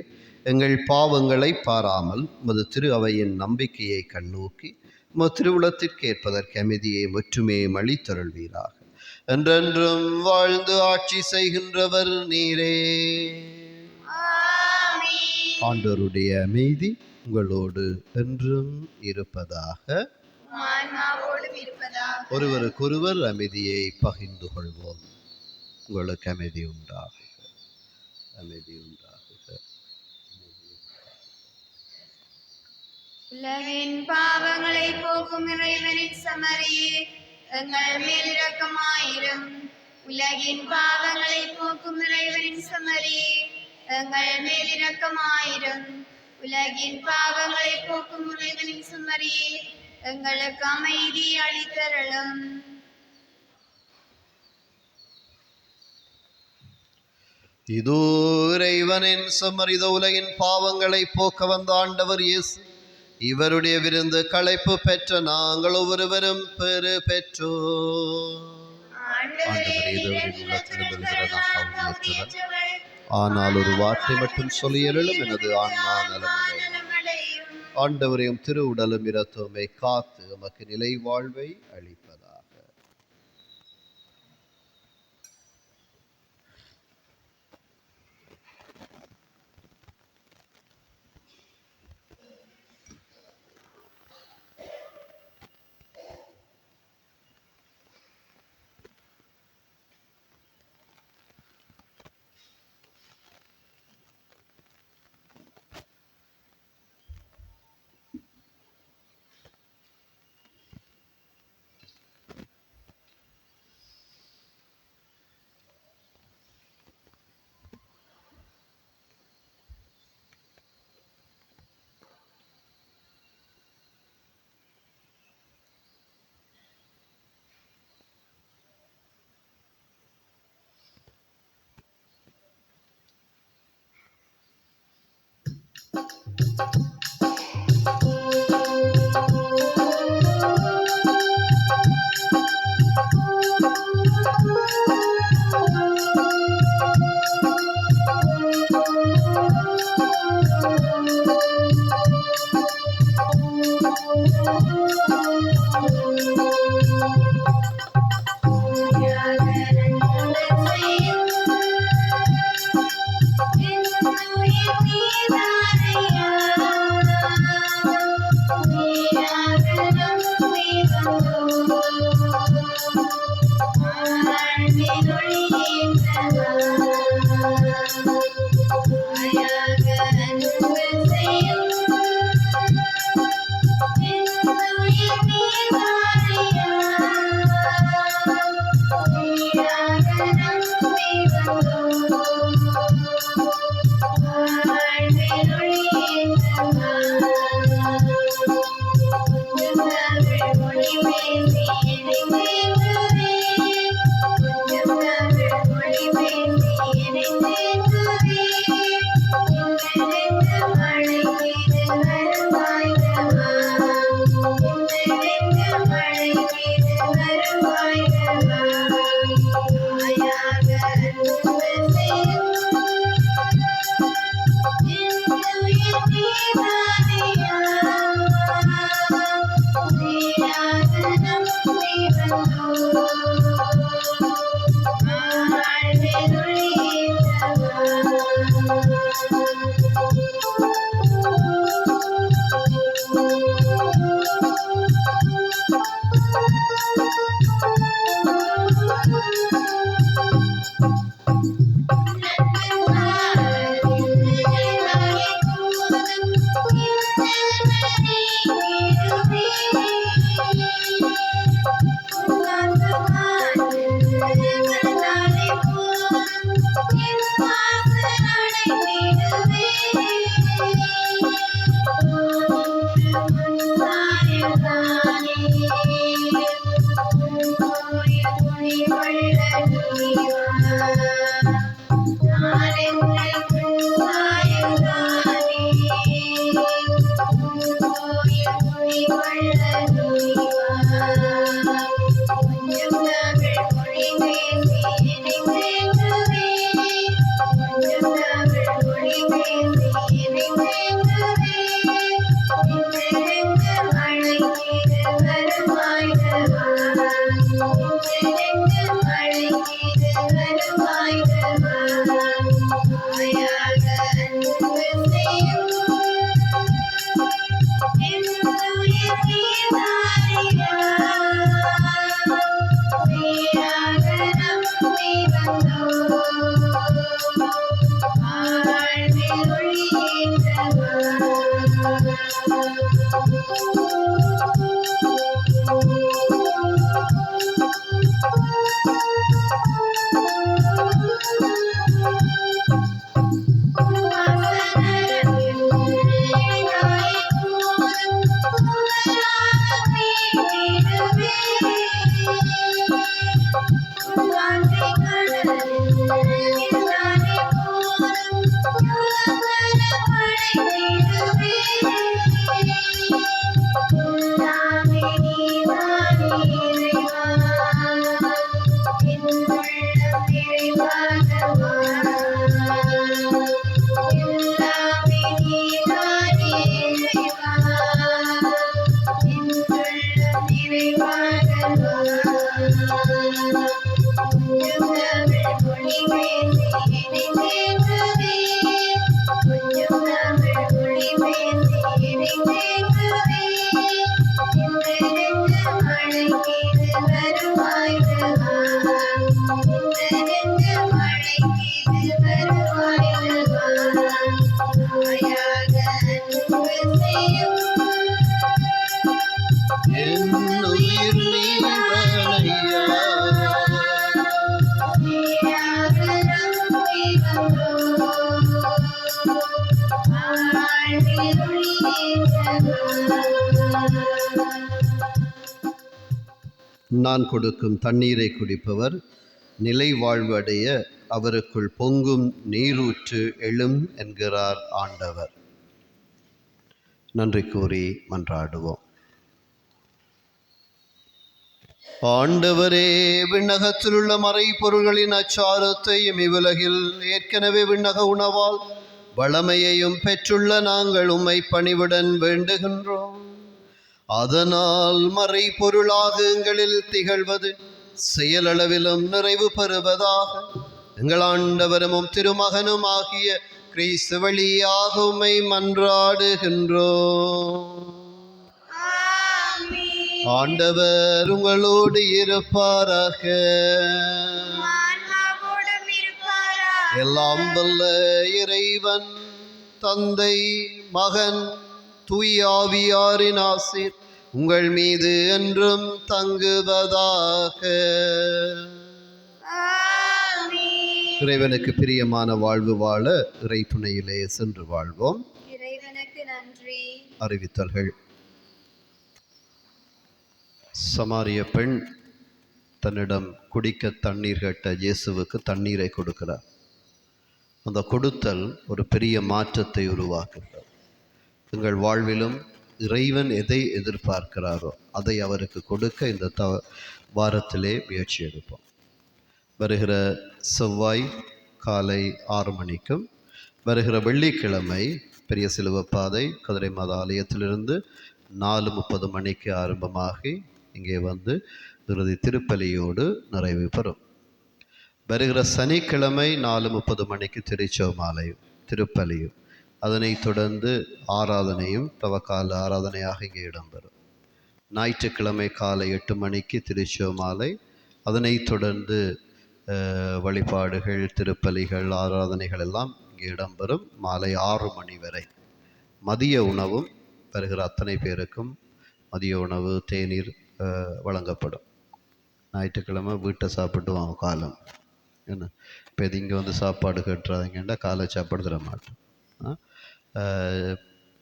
எங்கள் பாவங்களை பாராமல் உமது திரு அவையின் நம்பிக்கையை கண்ணோக்கி உமது திருவுளத்திற்கு ஏற்பதற்கு அமைதியை முற்றுமையை அளித்தருள்வீராக. என்றென்றும் வாழ்ந்து ஆட்சி செய்கின்றவர் நீரே. ஆண்டவருடைய அமைதி உங்களோடு என்றும் இருப்பதாக. ஒருவருக்கொருவர் அமைதியை பகிர்ந்து கொள்வோம். உங்களுக்கு அமைதி உண்டாகுக, அமைதி உண்டாகுக. உலகின் பாவங்களை போக்கும் இறைவனின் சமரியே, எங்கள் மேல் இரக்கமாயிரும். உலகின் பாவங்களை போக்கும் இறைவனின் சமரியே, எங்கள் மேல் இரக்கமாயிரும். உலகின் பாவங்களை போக்கும் இறைவனின் சமரியே, எங்களுக்கு அமைதி அளித்தருளும். இதோ இறைவனின் சமரித உலகின் பாவங்களை போக்க வந்த ஆண்டவர் இயேசு, இவருடைய விருந்து களைப்பு பெற்ற நாங்கள் ஒவ்வொருவரும் பெறு பெற்றோம். ஆனால் ஒரு வார்த்தை மட்டும் சொல்லியலும் எனது ஆன்மா நலமடையும். ஆண்டவரையும் திரு உடலும் இரத்தமே காத்து நமக்கு நிலை வாழ்வை அளிப்பதாக. நான் கொடுக்கும் தண்ணீரை குடிப்பவர் நிலை வாழ்வு அடைய அவருக்குள் பொங்கும் நீரூற்று எழும் என்கிறார் ஆண்டவர். நன்றி கூறி மன்றாடுவோம். ஆண்டவரே, விண்ணகத்திலுள்ள மறைபொருள்களின் அச்சாரத்தையும் இவ்வுலகில் ஏற்கனவே விண்ணக உணவால் வளமையையும் பெற்றுள்ள நாங்கள் உம்மை பணிவுடன் வேண்டுகின்றோம். அதனால் மறைபொருளாக எங்களில் திகழ்வது செயலளவிலும் நிறைவு பெறுவதாக எங்கள் ஆண்டவரும் திருமகனும் ஆகிய கிறிஸ்து வழியாக உம்மை மன்றாடுகின்றோம். ஆண்டவர் உங்களோடு இருப்பாராக. எல்லாம் வல்ல இறைவன் தந்தை, மகன், தூய ஆவியாரின் ஆசீர் உங்கள் மீது என்றும் தங்குவதாக. இறைவனுக்கு பிரியமான வாழ்வு வாழ இறை துணையிலே சென்று வாழ்வோம். இறைவனுக்கு நன்றி. அறிவித்தல்கள். சமாரிய பெண் தன்னிடம் குடிக்க தண்ணீர் கேட்ட இயேசுவுக்கு தண்ணீரை கொடுக்கிறார். அந்த கொடுத்தல் ஒரு பெரிய மாற்றத்தை உருவாக்குகிறது. எங்கள் வாழ்விலும் இறைவன் எதை எதிர்பார்க்கிறாரோ அதை அவருக்கு கொடுக்க இந்த வாரத்திலே முயற்சி எடுப்போம். வருகிற செவ்வாய் காலை 6 மணிக்கும் வருகிற வெள்ளிக்கிழமை பெரிய சிலுவப்பாதை கதிரை மாத ஆலயத்திலிருந்து 4:30 மணிக்கு ஆரம்பமாகி இங்கே வந்து இறுதி திருப்பலியோடு நிறைவு பெறும். வருகிற சனிக்கிழமை 4:30 மணிக்கு திருச்செவமாலையும் திருப்பலியும், அதனைத் தொடர்ந்து ஆராதனையும் தவக்கால ஆராதனையாக இங்கே இடம்பெறும். ஞாயிற்றுக்கிழமை காலை 8 மணிக்கு திருச்செவமாலை, அதனைத் தொடர்ந்து வழிபாடுகள், திருப்பலிகள், ஆராதனைகள் எல்லாம் இங்கே இடம்பெறும். மாலை 6 மணி வரை மதிய உணவும் வருகிற அத்தனை பேருக்கும் மதிய உணவு, தேநீர் வழங்கப்படும். ஞாயிற்றுக்கிழமை வீட்டை சாப்பிட்டு வாங்க காலம் என்ன. இப்போ இது இங்கே வந்து சாப்பாடு கட்டுறாதீங்கன்னா காலை சாப்பாடு தர மாட்டோம்.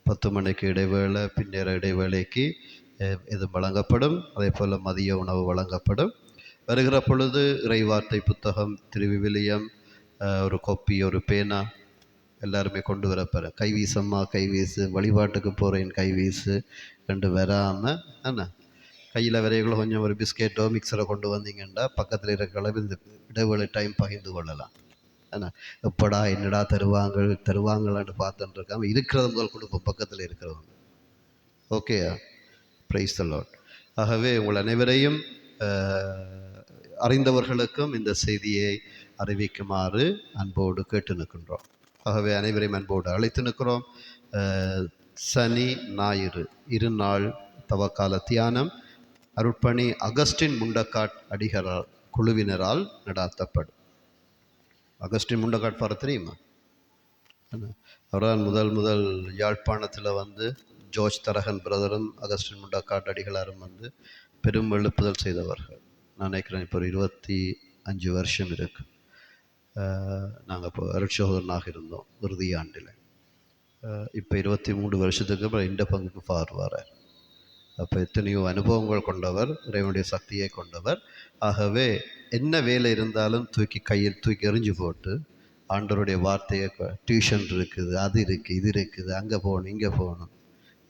10 மணிக்கு இடைவேளை, பின்னேற இடைவேளைக்கு இது வழங்கப்படும். அதே போல் மதிய உணவு வழங்கப்படும். வருகிற பொழுது இறைவார்த்தை புத்தகம், திருவிவிலியம், ஒரு கொப்பி, ஒரு பேனா எல்லாருமே கொண்டு வரப்பாரு. கைவீசம்மா கைவீசு, வழிபாட்டுக்கு போகிறேன் கைவீசு ரெண்டு வராமல் என்ன, கையில் வரைகளை கொஞ்சம் ஒரு பிஸ்கெட்டோ மிக்சரை கொண்டு வந்தீங்கன்னா பக்கத்தில் இருக்கிற இந்த இடைவேளை டைம் பகிர்ந்து கொள்ளலாம். ஏன்னா எப்படா என்னடா தருவாங்களான்னு பார்த்துட்டு இருக்காம இருக்கிறது முதல் கொடுப்போம் பக்கத்தில் இருக்கிறவங்க. ஓகேயா? Praise the Lord. ஆகவே உங்கள் அனைவரையும் அறிந்தவர்களுக்கும் இந்த செய்தியை அறிவிக்குமாறு அன்போடு கேட்டு நிற்கின்றோம். ஆகவே அனைவரையும் அன்போடு அழைத்து நிற்கிறோம். சனி ஞாயிறு 2 நாள் தவக்கால தியானம் அருட்பணி அகஸ்டின் முண்டக்காட் அடிகளார் குழுவினரால் நடாத்தப்படும். அகஸ்டின் முண்டக்காட் பாரு தெரியுமா? அவரால் முதல் யாழ்ப்பாணத்தில் வந்து ஜோர்ஜ் தரகன் பிரதரும் அகஸ்டின் முண்டக்காட் அடிகளாரும் வந்து பெரும் எழுப்புதல் செய்தவர்கள். நான் நினைக்கிறேன் இப்போ ஒரு 25 வருஷம் இருக்கு. நாங்கள் இப்போ அருட்சோதரனாக இருந்தோம் இறுதி ஆண்டில். இப்போ 23 வருஷத்துக்கு அப்புறம் இந்த பங்குக்கு வரார். அப்போ எத்தனையோ அனுபவங்கள் கொண்டவர், இறைவனுடைய சக்தியை கொண்டவர். ஆகவே என்ன வேலை இருந்தாலும் கையில் தூக்கி எறிஞ்சு போட்டு ஆண்டவருடைய வார்த்தையை, டியூஷன் இருக்குது, அது இருக்குது, இது இருக்குது, அங்கே போகணும், இங்கே போகணும்,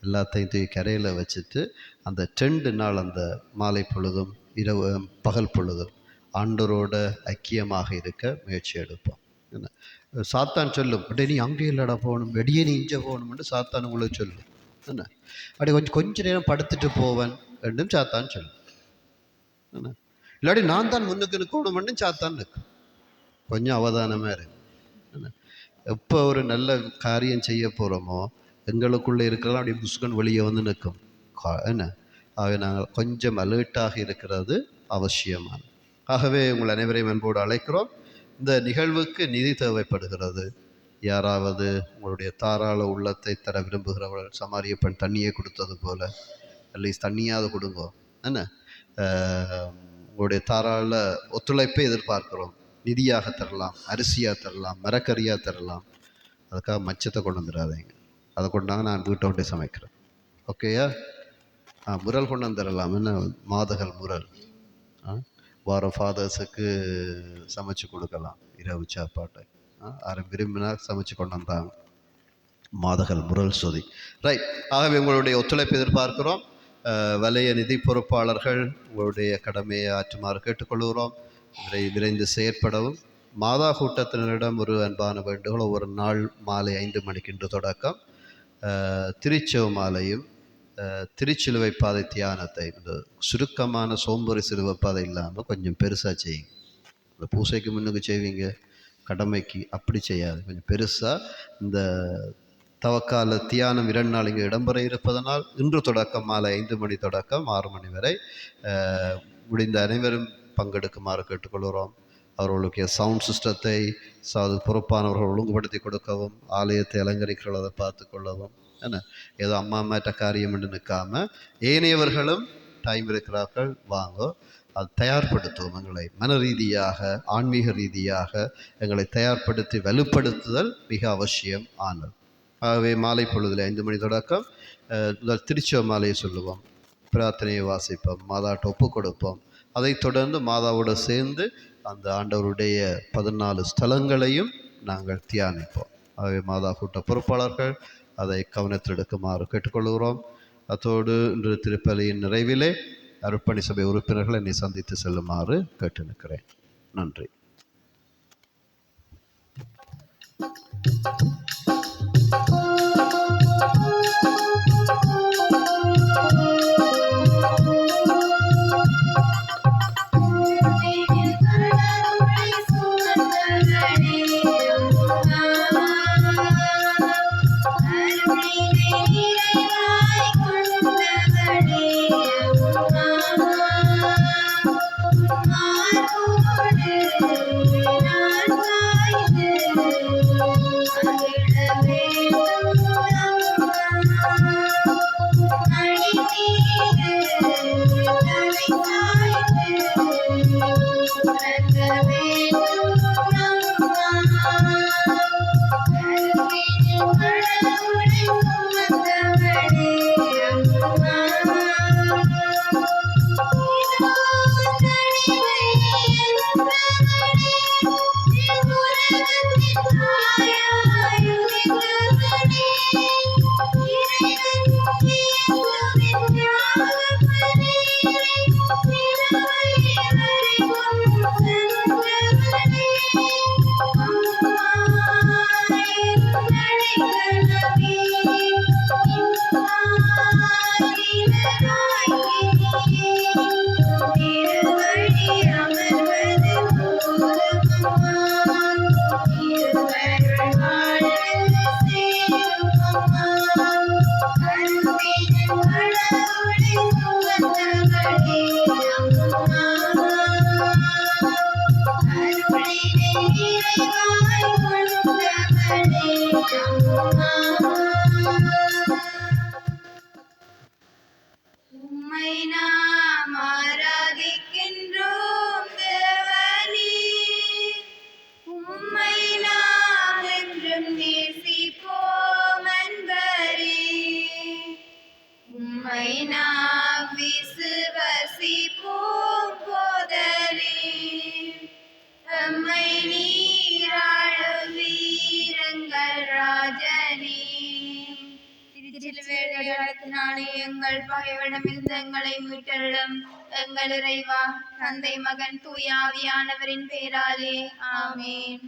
எல்லாத்தையும் தூக்கி கரையில் வச்சுட்டு அந்த 2 நாள் அந்த மாலை பொழுதும் இரவு பகல் பொழுதும் ஆண்டவரோட ஐக்கியமாக இருக்க முயற்சி எடுப்போம். என்ன சாத்தான் சொல்லும், அப்படியே நீ அங்கே இல்லைடா போகணும், வெடியே நீ இங்கே போகணும்னு சாத்தான் உங்களுக்கு சொல்லும். என்ன அப்படி கொஞ்ச நேரம் படுத்துட்டு போவேன் என்றும் சாத்தான் சொல்லும். என்ன இல்லாட்டி நான் தான் முன்னுக்கு இருக்கணும்னு சாத்தான் நிற்கும். கொஞ்சம் அவதானமாக இருக்கு. என்ன எப்போ ஒரு நல்ல காரியம் செய்ய போகிறோமோ எங்களுக்குள்ளே இருக்கலாம் அப்படி புஷ்கன் வெளியே வந்து நிற்கும். என்ன ஆகவே நாங்கள் கொஞ்சம் அலர்ட்டாக இருக்கிறது அவசியமானது. ஆகவே உங்கள் அனைவரையும் அன்போடு அழைக்கிறோம். இந்த நிகழ்வுக்கு நிதி தேவைப்படுகிறது. யாராவது உங்களுடைய தாராள உள்ளத்தை தர விரும்புகிறவர்கள், சமாரிய பெண் தண்ணியை கொடுத்தது போல் அட்லீஸ்ட் தண்ணியாவது கொடுங்க. என்ன உங்களுடைய தாராள ஒத்துழைப்பை எதிர்பார்க்கிறோம். நிதியாக தரலாம், அரிசியாக தரலாம், மரக்கறியாக தரலாம். அதுக்காக மச்சத்தை கொண்டு வந்துடாதீங்க. அதை கொண்டாங்க நான் வீட்டை விட்டு சமைக்கிறேன். ஓகேயா? முரல் கொண்டு வந்துடலாம். என்ன மாதகள் முரல் வார ஃபாதர்ஸுக்கு சமைச்சு கொடுக்கலாம் இரவு சாப்பாட்டை. யாரும் விரும்பினா சமைச்சு கொண்டு வந்தாங்க. மாதகள் முரல் சொதி. ரைட். ஆகவே உங்களுடைய ஒத்துழைப்பு எதிர்பார்க்கிறோம். வலய நிதி பொறுப்பாளர்கள் உங்களுடைய கடமையை ஆற்றுமாறு கேட்டுக்கொள்கிறோம். விரைந்து செயற்படவும். மாதா கூட்டத்தினரிடம் ஒரு அன்பான வேண்டுகோள், ஒவ்வொரு நாள் மாலை 5 மணிக்கு இன்று தொடக்கம் திருச்செவ மாலையும் திருச்சிலுவை பாதை தியானத்தை இந்த சுருக்கமான சோம்பொறி சிலுவை பாதை இல்லாமல் கொஞ்சம் பெருசாக செய்யுங்க. இந்த பூசைக்கு முன்னுக்கு செய்வீங்க, கடமைக்கு அப்படி செய்யாது. கொஞ்சம் பெருசாக இந்த தவக்கால தியானம் 2 நாள் இங்கே இடம்பெற இருப்பதனால் இன்று தொடக்கம் மாலை 5 மணி தொடக்கம் 6 மணி வரை முடிந்த அனைவரும் பங்கெடுக்குமாறு கேட்டுக்கொள்கிறோம். அவர்களுக்கு சவுண்ட் சிஸ்டத்தை பொறுப்பானவர்கள் ஒழுங்குபடுத்தி கொடுக்கவும், ஆலயத்தை அலங்கரிக்கிறதை பார்த்து கொள்ளவும், என்ன ஏதோ அம்மா அம்மாட்ட காரியம் என்று நிற்காமல் ஏனையவர்களும் டைம் இருக்கிறார்கள் வாங்க, அது தயார்படுத்துவோம். எங்களை மன ரீதியாக ஆன்மீக ரீதியாக எங்களை தயார்படுத்தி வலுப்படுத்துதல் மிக அவசியம் ஆனது. ஆகவே மாலை பொழுதில் 5 மணி தொடக்கம் முதல் திருச்செவ மாலையை சொல்லுவோம், பிரார்த்தனையை வாசிப்போம், மாதாட்ட ஒப்பு கொடுப்போம். அதைத் தொடர்ந்து மாதாவோடு சேர்ந்து அந்த ஆண்டவருடைய 14 ஸ்தலங்களையும் நாங்கள் தியானிப்போம். ஆகவே மாதா கூட்ட பொறுப்பாளர்கள் அதை கவனத்தில் எடுக்குமாறு கேட்டுக்கொள்கிறோம். அத்தோடு இன்று திருப்பலியின் நிறைவிலே அருட்பணி சபை உறுப்பினர்கள் என்னை சந்தித்து செல்லுமாறு கேட்டு நிற்கிறேன். நன்றி. உம்மை நாம் ஆராதிக்கின்றோம் தேவனே, உம்மை நாம் என்றும் நேசிப்போம் அன்பரே, உம்மை நாம் விசுவசிப்போம் போதரே, எம்மை நீராளுவீர் எங்கள் ராஜனே. திருச்சிலுவையினாலே எங்கள் பகைவனிடமிருந்து எங்களை மீட்டருளும் எங்கள் இறைவா, தந்தை மகன் தூய ஆவியானவரின் பெயராலே ஆமென்.